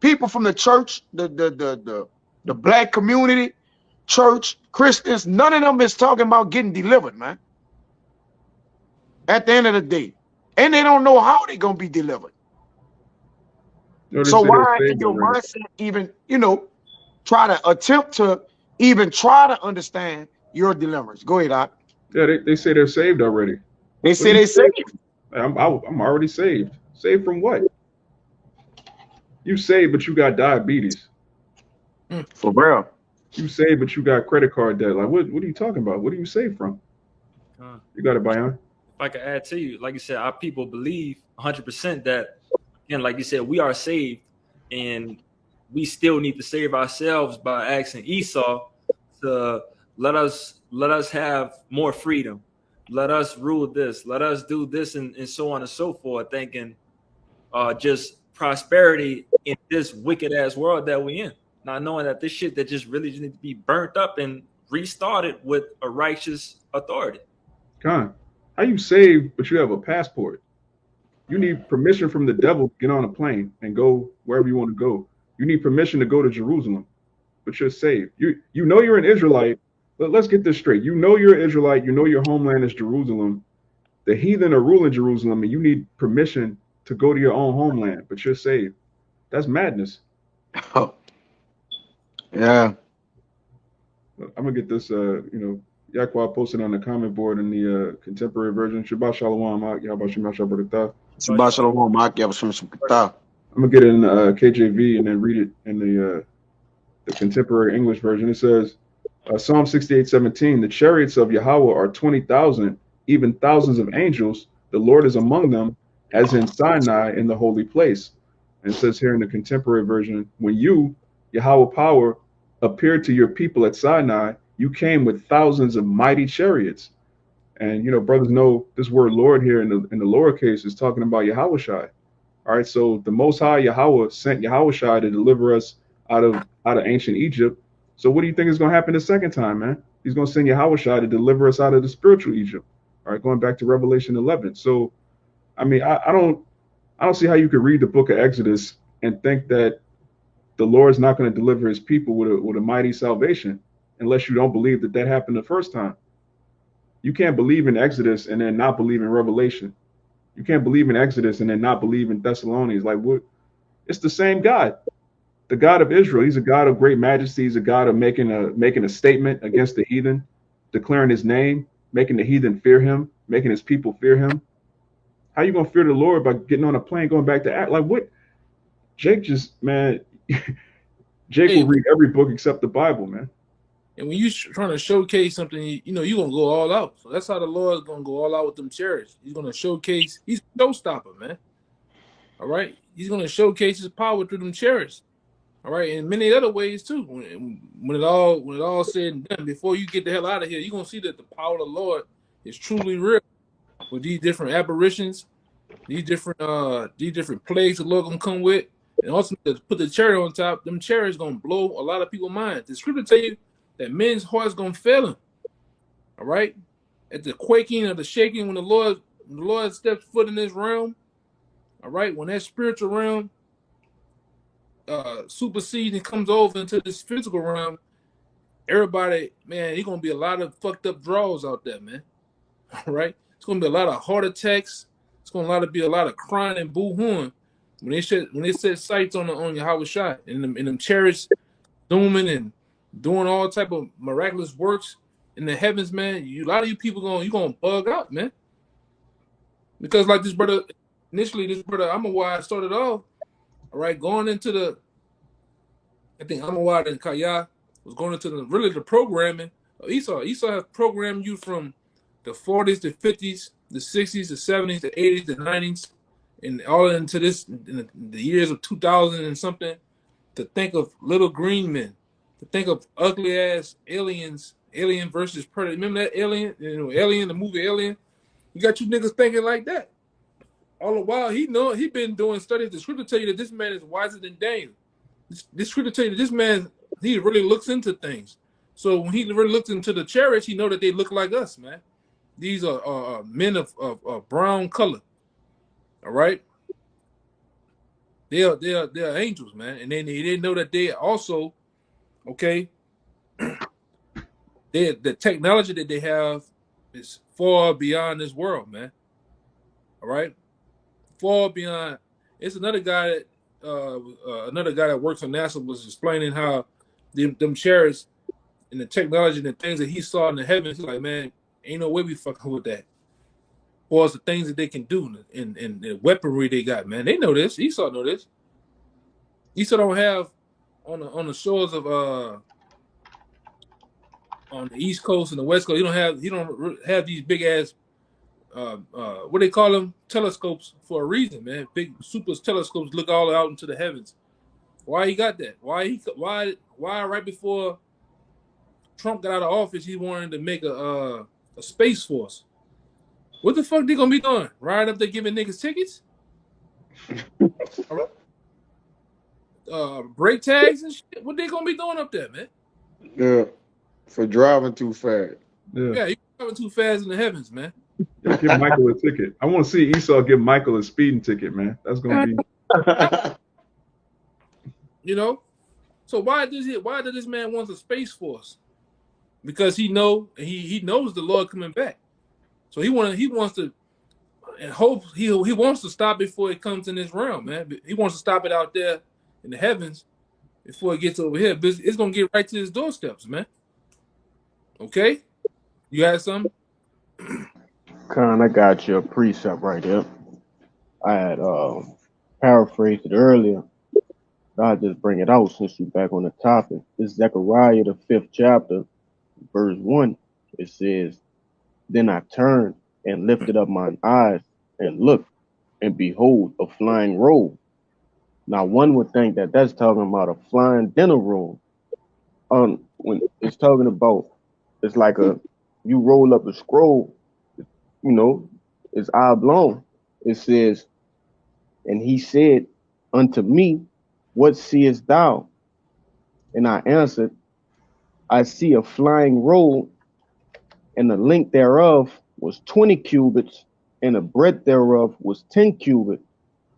People from the church, the black community, church, Christians, none of them is talking about getting delivered, man. At the end of the day. And they don't know how they're going to be delivered. So why in your mindset even, try to attempt to even try to understand your deliverance? Go ahead, Doc. Yeah, they say they're saved already. They say they're saved. I'm already saved. Saved from what? You saved, but you got diabetes. For real. You saved, but you got credit card debt. Like, what are you talking about? What are you saved from? You got it, Bayan. If I could add to you, like you said, our people believe 100% that, again, like you said, we are saved, and we still need to save ourselves by asking Esau to let us have more freedom. Let us rule this. Let us do this, and so on and so forth, thinking just prosperity in this wicked ass world that we in. Not knowing that this shit that just really just need to be burnt up and restarted with a righteous authority. Con, how you saved, but you have a passport? You need permission from the devil to get on a plane and go wherever you want to go. You need permission to go to Jerusalem, but you're saved. You know you're an Israelite, but let's get this straight. You know you're an Israelite. You know your homeland is Jerusalem. The heathen are ruling Jerusalem, and you need permission to go to your own homeland, but you're saved. That's madness. Oh, yeah. I'm gonna get this. Yakwa posted on the comment board in the contemporary version. Shabbat shalom, Yahweh Shem Shabbat. Shabbat shalom, Yahweh Shem Shabbat. I'm gonna get it in KJV and then read it in the contemporary English version. It says, Psalm 68:17, the chariots of Yahweh are 20,000, even thousands of angels. The Lord is among them, as in Sinai in the holy place. And it says here in the contemporary version, when you, Yahweh power, appeared to your people at Sinai, you came with thousands of mighty chariots. And brothers know this word Lord here in the lowercase is talking about Yahweh Shai. All right, so the Most High Yahweh sent Yahweh Shai to deliver us out of ancient Egypt. So what do you think is going to happen the second time, man? He's going to send Yahweh to deliver us out of the spiritual Egypt. All right, going back to Revelation 11. So, I mean, I don't see how you could read the book of Exodus and think that the Lord's not going to deliver his people with a mighty salvation unless you don't believe that happened the first time. You can't believe in Exodus and then not believe in Revelation. You can't believe in Exodus and then not believe in Thessalonians. Like, what? It's the same God. The God of Israel. He's a God of great majesty. He's a God of making a statement against the heathen, declaring his name, making the heathen fear him, making his people fear him. How you gonna fear the Lord by getting on a plane going back to act like what? Jake just, man, Jake will read every book except the Bible, man. And when you're trying to showcase something, you know, you're going to go all out. So that's how the Lord's going to go all out with them chariots. He's going to showcase, he's a showstopper, man. All right? He's going to showcase his power through them chariots. All right? And many other ways, too. When it all said and done, before you get the hell out of here, you're going to see that the power of the Lord is truly real with these different apparitions, these different plagues the Lord going to come with. And also to put the cherry on top, them chariots going to blow a lot of people's minds. The scripture tell you that men's hearts gonna fail him. All right, at the quaking or the shaking when the Lord steps foot in this realm. All right, when that spiritual realm supersedes and comes over into this physical realm, everybody, man, there's gonna be a lot of fucked up draws out there, man. All right, it's gonna be a lot of heart attacks. It's gonna be a lot of crying and boo-hooing when they set sights on your Yahweh Shai and them chariots zooming and doing all type of miraculous works in the heavens, man. A lot of you people gonna bug out, man. Because like this brother, Amawad started off, all right, going into I think Amawad and Kaya was going into the programming of Esau. Esau has programmed you from the 40s, the 50s, the 60s, the 70s, the 80s, the 90s, and all into in the years of 2000 and something, to think of little green men, to think of ugly ass aliens, Alien versus Predator. Remember that Alien? Alien, the movie Alien? You got you niggas thinking like that. All the while, he been doing studies. The scripture tell you that this man is wiser than Daniel. This scripture tell you that this man, he really looks into things. So when he really looks into the chariots, he know that they look like us, man. These are men of brown color. All right? They are angels, man. And then they know that they also, okay, the technology that they have is far beyond this world, man. All right, far beyond. It's another guy that works on NASA was explaining how them chariots and the technology and the things that he saw in the heavens. He's like, man, ain't no way we fucking with that. Or it's the things that they can do and the weaponry they got, man. They know this. Esau know this. Esau don't have on the shores of on the East Coast and the West Coast. He don't have these big ass what they call them, telescopes, for a reason, man. Big super telescopes look all out into the heavens. Why he got that? Why right before Trump got out of office, he wanted to make a space force? What the fuck they gonna be doing? Right up there giving niggas tickets? Brake tags and shit? What they gonna be doing up there, man? Yeah, for driving too fast. Yeah, you driving too fast in the heavens, man. Yeah, give Michael a ticket. I want to see Esau give Michael a speeding ticket, man. That's gonna be. You know, so why does this man want a space force? Because he knows the Lord coming back, so he wants to, and hope he wants to stop it before it comes in this realm, man. He wants to stop it out there in the heavens before it gets over here. But it's gonna get right to his doorsteps, man. Okay, you had something? Con, I got your precept right here. I had paraphrased it earlier. I'll just bring it out since you're back on the topic. It's Zechariah, the 5th chapter, verse 1. It says, Then I turned and lifted up mine eyes and looked, and behold, a flying roll. Now one would think that that's talking about a flying dinner roll. When it's talking about, it's like you roll up a scroll, it's oblong. It says, and he said unto me, What seest thou? And I answered, I see a flying roll, and the length thereof was 20 cubits, and the breadth thereof was 10 cubits.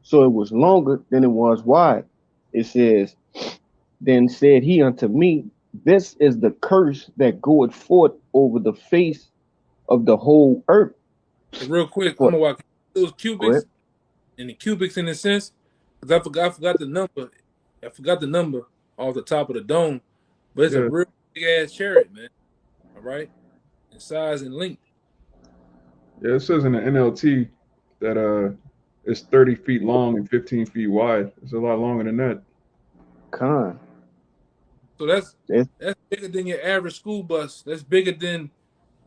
So it was longer than it was wide. It says, Then said he unto me, This is the curse that goeth forth over the face of the whole earth. Hey, real quick, I'm For gonna walk those go ahead. cubics and the cubics in a sense, because I forgot the number. I forgot the number off the top of the dome, but it's a Yeah, real big ass chariot, man. All right, in size and length. yeah. It says in the NLT that it's 30 feet long and 15 feet wide. It's a lot longer than that. Con. So that's It's that's bigger than your average school bus. That's bigger than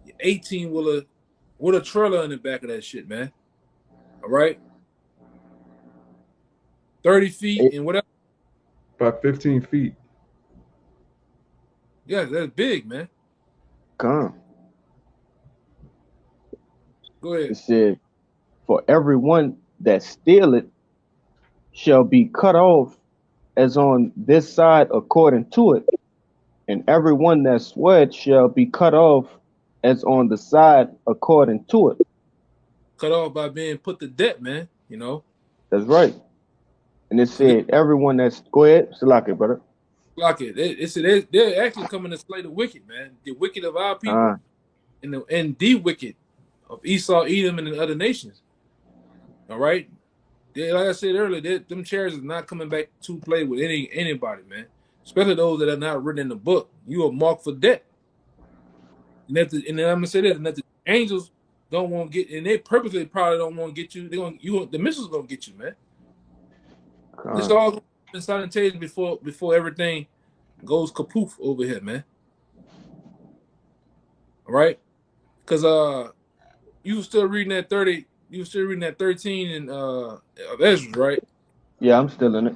your 18 wheeler with a trailer in the back of that shit, man. All right, 30 feet it and whatever. About 15 feet. Yeah, that's big, man. con. Go ahead. It said, For everyone that stealeth shall be cut off as on this side according to it, and everyone that sweat shall be cut off as on the side according to it. Cut off by being put to death, man. You know, That's right. And it so said, Everyone that's go ahead, Salaki, brother. Lock it. They're actually coming to slay the wicked, man. The wicked of our people Con, and the wicked of Esau, Edom, and the other nations. All right. Like I said earlier, them chariots is not coming back to play with anybody, man. Especially those that are not written in the book. You are marked for death. And then I'm gonna say this, and that the angels don't want to get, and they purposely probably don't want to get you. The missiles gonna get you, man. This con, all gonna be simultaneous before everything goes kapoof over here, man. All right. Because you were still reading that 30, you were still reading that 13 and of Ezra, right? Yeah, I'm still in it.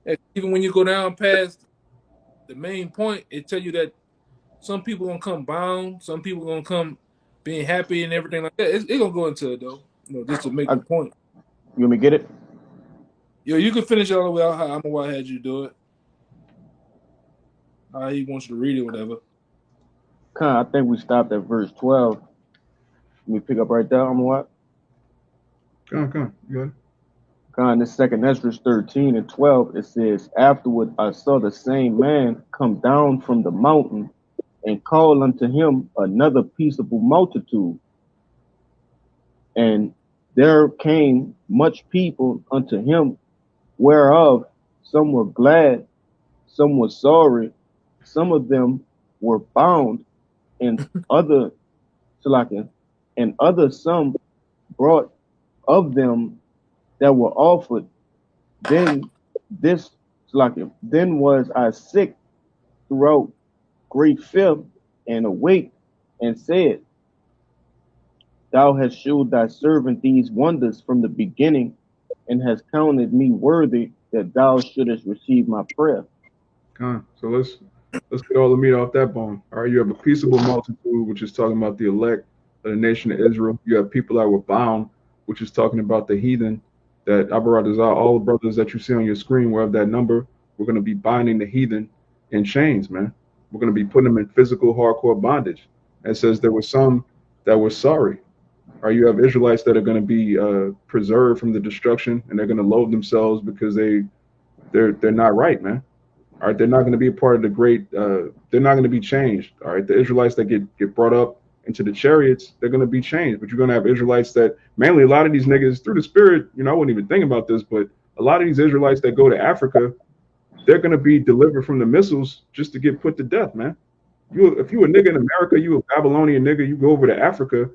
And even when you go down past the main point, it tell you that some people gonna come bound, some people gonna come being happy and everything like that. It's gonna go into it though, just to make I, the point. you want me to get it? Yo, you can finish all the way out how I'm gonna had you do it. How he wants you to read it, whatever. Con, I think we stopped at verse 12. Let me pick up right there. I'm what? Come on. You got it. Con, this second Ezra 13 and 12, it says, Afterward I saw the same man come down from the mountain and call unto him another peaceable multitude. And there came much people unto him, whereof some were glad, some were sorry, some of them were bound, and other Salakia, and other some brought of them that were offered. Then this Salakia, then was I sick throughout great fear and awake, and said, Thou hast shewed thy servant these wonders from the beginning, and hast counted me worthy that thou shouldest receive my prayer. Come on. So let's get all the meat off that bone. All right. You have a peaceable multitude, which is talking about the elect of the nation of Israel. You have people that were bound, which is talking about the heathen. That Abaradazar, all the brothers that you see on your screen, will have that number. We're going to be binding the heathen in chains, man. We're going to be putting them in physical hardcore bondage. And it says there were some that were sorry. Or you have Israelites that are going to be preserved from the destruction, and they're going to loathe themselves because they're not right, man. All right, they're not going to be a part of the great. They're not going to be changed. All right, the Israelites that get brought up into the chariots, they're going to be changed. But you're going to have Israelites that mainly a lot of these niggas through the spirit. I wouldn't even think about this, but a lot of these Israelites that go to Africa, they're going to be delivered from the missiles just to get put to death, man. If you a nigga in America, you a Babylonian nigga, you go over to Africa,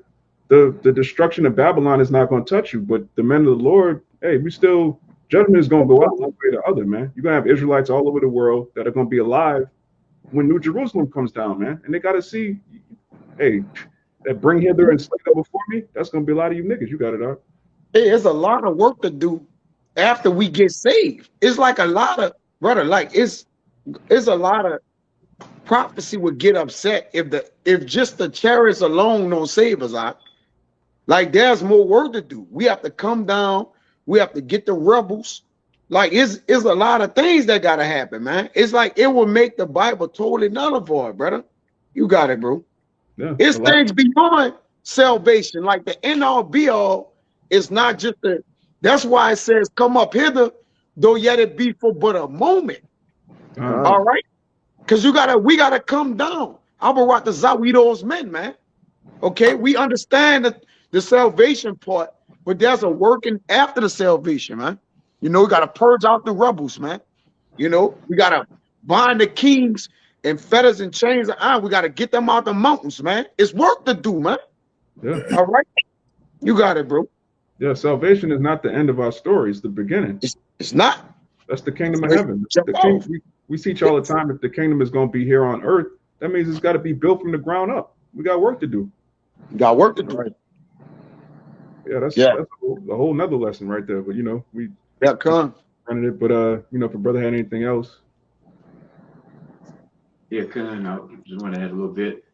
the destruction of Babylon is not going to touch you. But the men of the Lord, hey, we still judgment is going to go out one way or the other, man. You're going to have Israelites all over the world that are going to be alive when New Jerusalem comes down, man. And they got to see, hey, that bring hither and slay that before me. That's going to be a lot of you niggas. You got it, out. There's a lot of work to do after we get saved. It's like a lot of brother, like it's a lot of prophecy would get upset if just the chariots alone don't save us out. Like there's more work to do. We have to come down, we have to get the rebels, Like it's a lot of things that gotta happen, man. It's like it will make the Bible totally null and void, brother. You got it, bro. Yeah, It's a lot. things beyond salvation. Like the end all be all is not just the. That's why it says, "Come up hither, though yet it be for but a moment." All right, because we gotta come down. Abarat the Zawido's men, man. Okay, we understand the salvation part, but there's a working after the salvation, man. You know, we gotta purge out the rebels, man. You know, we gotta bind the kings and fetters and chains of iron. We gotta get them out the mountains, man. It's work to do, man. Yeah. All right, you got it, bro. Yeah, salvation is not the end of our story. It's the beginning. It's not. That's the kingdom of heaven. Jump The off. we teach all the time, if the kingdom is going to be here on earth, that means it's got to be built from the ground up. We got work to do. You got work to do. Right. Yeah, that's Yeah. a whole nother lesson right there. But we Come. running it. But if a brother had anything else, Yeah, Kun, I just want to add a little bit.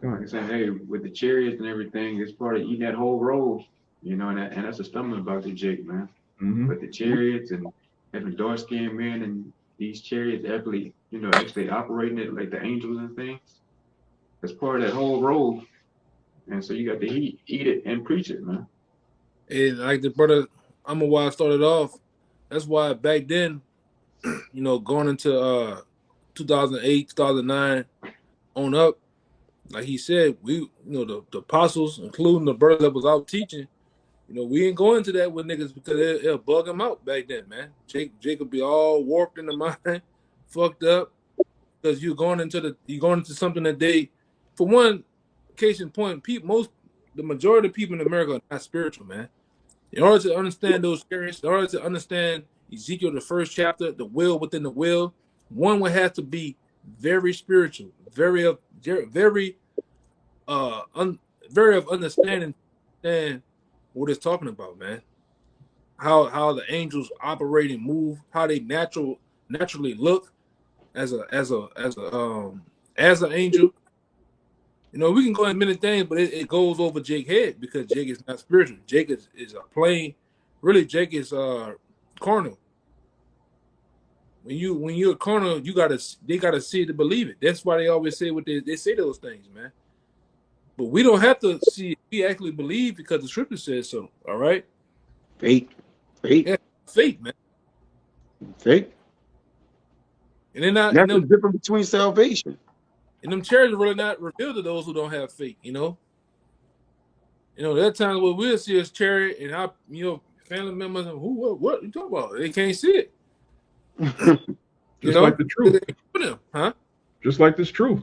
go Like I ahead. said, hey, with the chariots and everything, it's part of eating that whole roll, and that's a stumbling block to Jake, man. Mm-hmm. But the chariots and having dark skinned men and these chariots actually operating it like the angels and things. That's part of that whole roll. And so you got to eat it and preach it, man. And like the brother why I started off, that's why back then, going into 2008, 2009 on up, like he said, we the apostles, including the brother that was out teaching, we ain't going to that with niggas because it'll bug them out back then, man. Jake would be all warped in the mind, fucked up, because you're going into something that they, for one, case in point, the majority of people in America are not spiritual, man. In order to understand those characters, in order to understand Ezekiel, the first chapter, the will within the will, one would have to be very spiritual, very of understanding what it's talking about, man. How the angels operate and move, how they naturally look as an angel. We can go in many things, but it goes over Jake's head because Jake is not spiritual. Jake is a plain, really. Jake is carnal. When you're carnal, they gotta see it to believe it. That's why they always say what they say those things, man. But we don't have to see it. We actually believe because the scripture says so. All right, Faith. yeah, faith, man. Faith. And they're not. That's the difference between salvation. And them chariots are really not revealed to those who don't have faith. There are times where we'll see a chariot and our family members, what you talking about? They can't see it. Just like the truth. Huh? Just like this truth.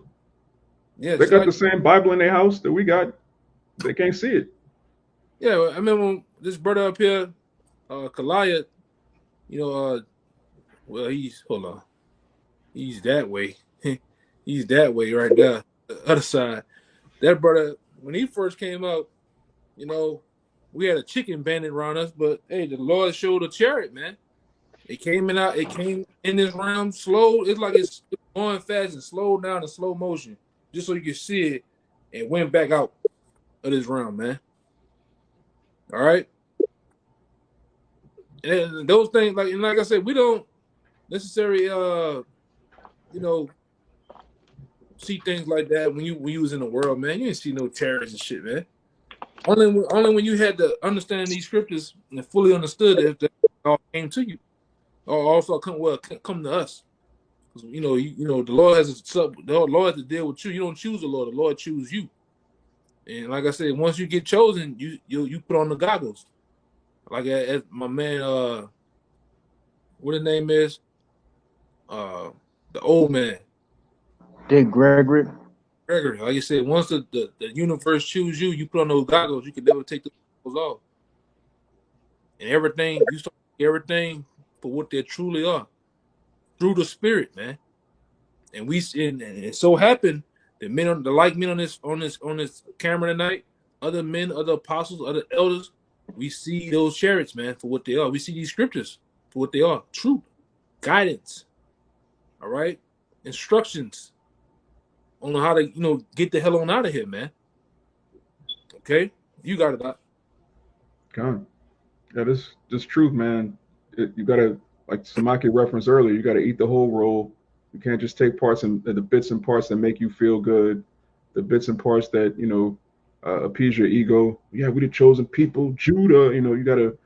Yeah, they got the same Bible in their house that we got. They can't see it. Yeah, I remember when this brother up here, Kalaya, he's that way. He's that way right there. The other side. That brother, when he first came out, we had a chicken bandit around us, but hey, the Lord showed a chariot, man. It came in this realm slow. It's like it's going fast and slowed down in slow motion, just so you can see it, and went back out of this realm, man. All right. And those things, like I said, we don't necessarily see things like that when you was in the world, man. You didn't see no chariots and shit, man. Only when you had to understand these scriptures and fully understood it, if that all came to you, or also come to us. Because the Lord has to deal with you. You don't choose the Lord; the Lord chooses you. And like I said, once you get chosen, you put on the goggles. Like as my man, what his name is, the old man, Dick Gregory. Like you said, once the universe choose you, you put on those goggles. You can never take those goggles off. And everything you start everything for what they truly are through the Spirit, man. And it so happened that men on this camera tonight, other men, other apostles, other elders, we see those chariots, man, for what they are. We see these scriptures for what they are: truth, guidance, all right, instructions on how to get the hell on out of here, man. Okay, you got it, Doc. God, yeah, this truth, man. You gotta like Samaki referenced earlier, you got to eat the whole roll. You can't just take parts and the bits and parts that make you feel good, the bits and parts that appease your ego. Yeah, we the chosen people, Judah. You got to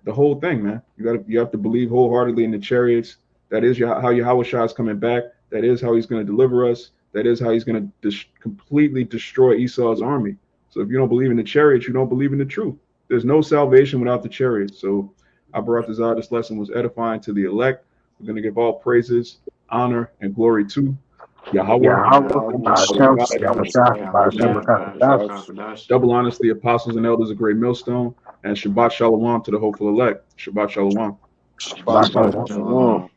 the whole thing, man. You have to believe wholeheartedly in the chariots. That is how Yahweh Shah is coming back. That is how he's going to deliver us. That is how he's going to completely destroy Esau's army. So if you don't believe in the chariots, you don't believe in the truth. There's no salvation without the chariots. So I brought this out. This lesson was edifying to the elect. We're going to give all praises, honor, and glory to Yahweh. Double honors to the apostles and elders of Great Millstone, and Shabbat Shalom to the hopeful elect. Shabbat Shalom. Shabbat Shalom.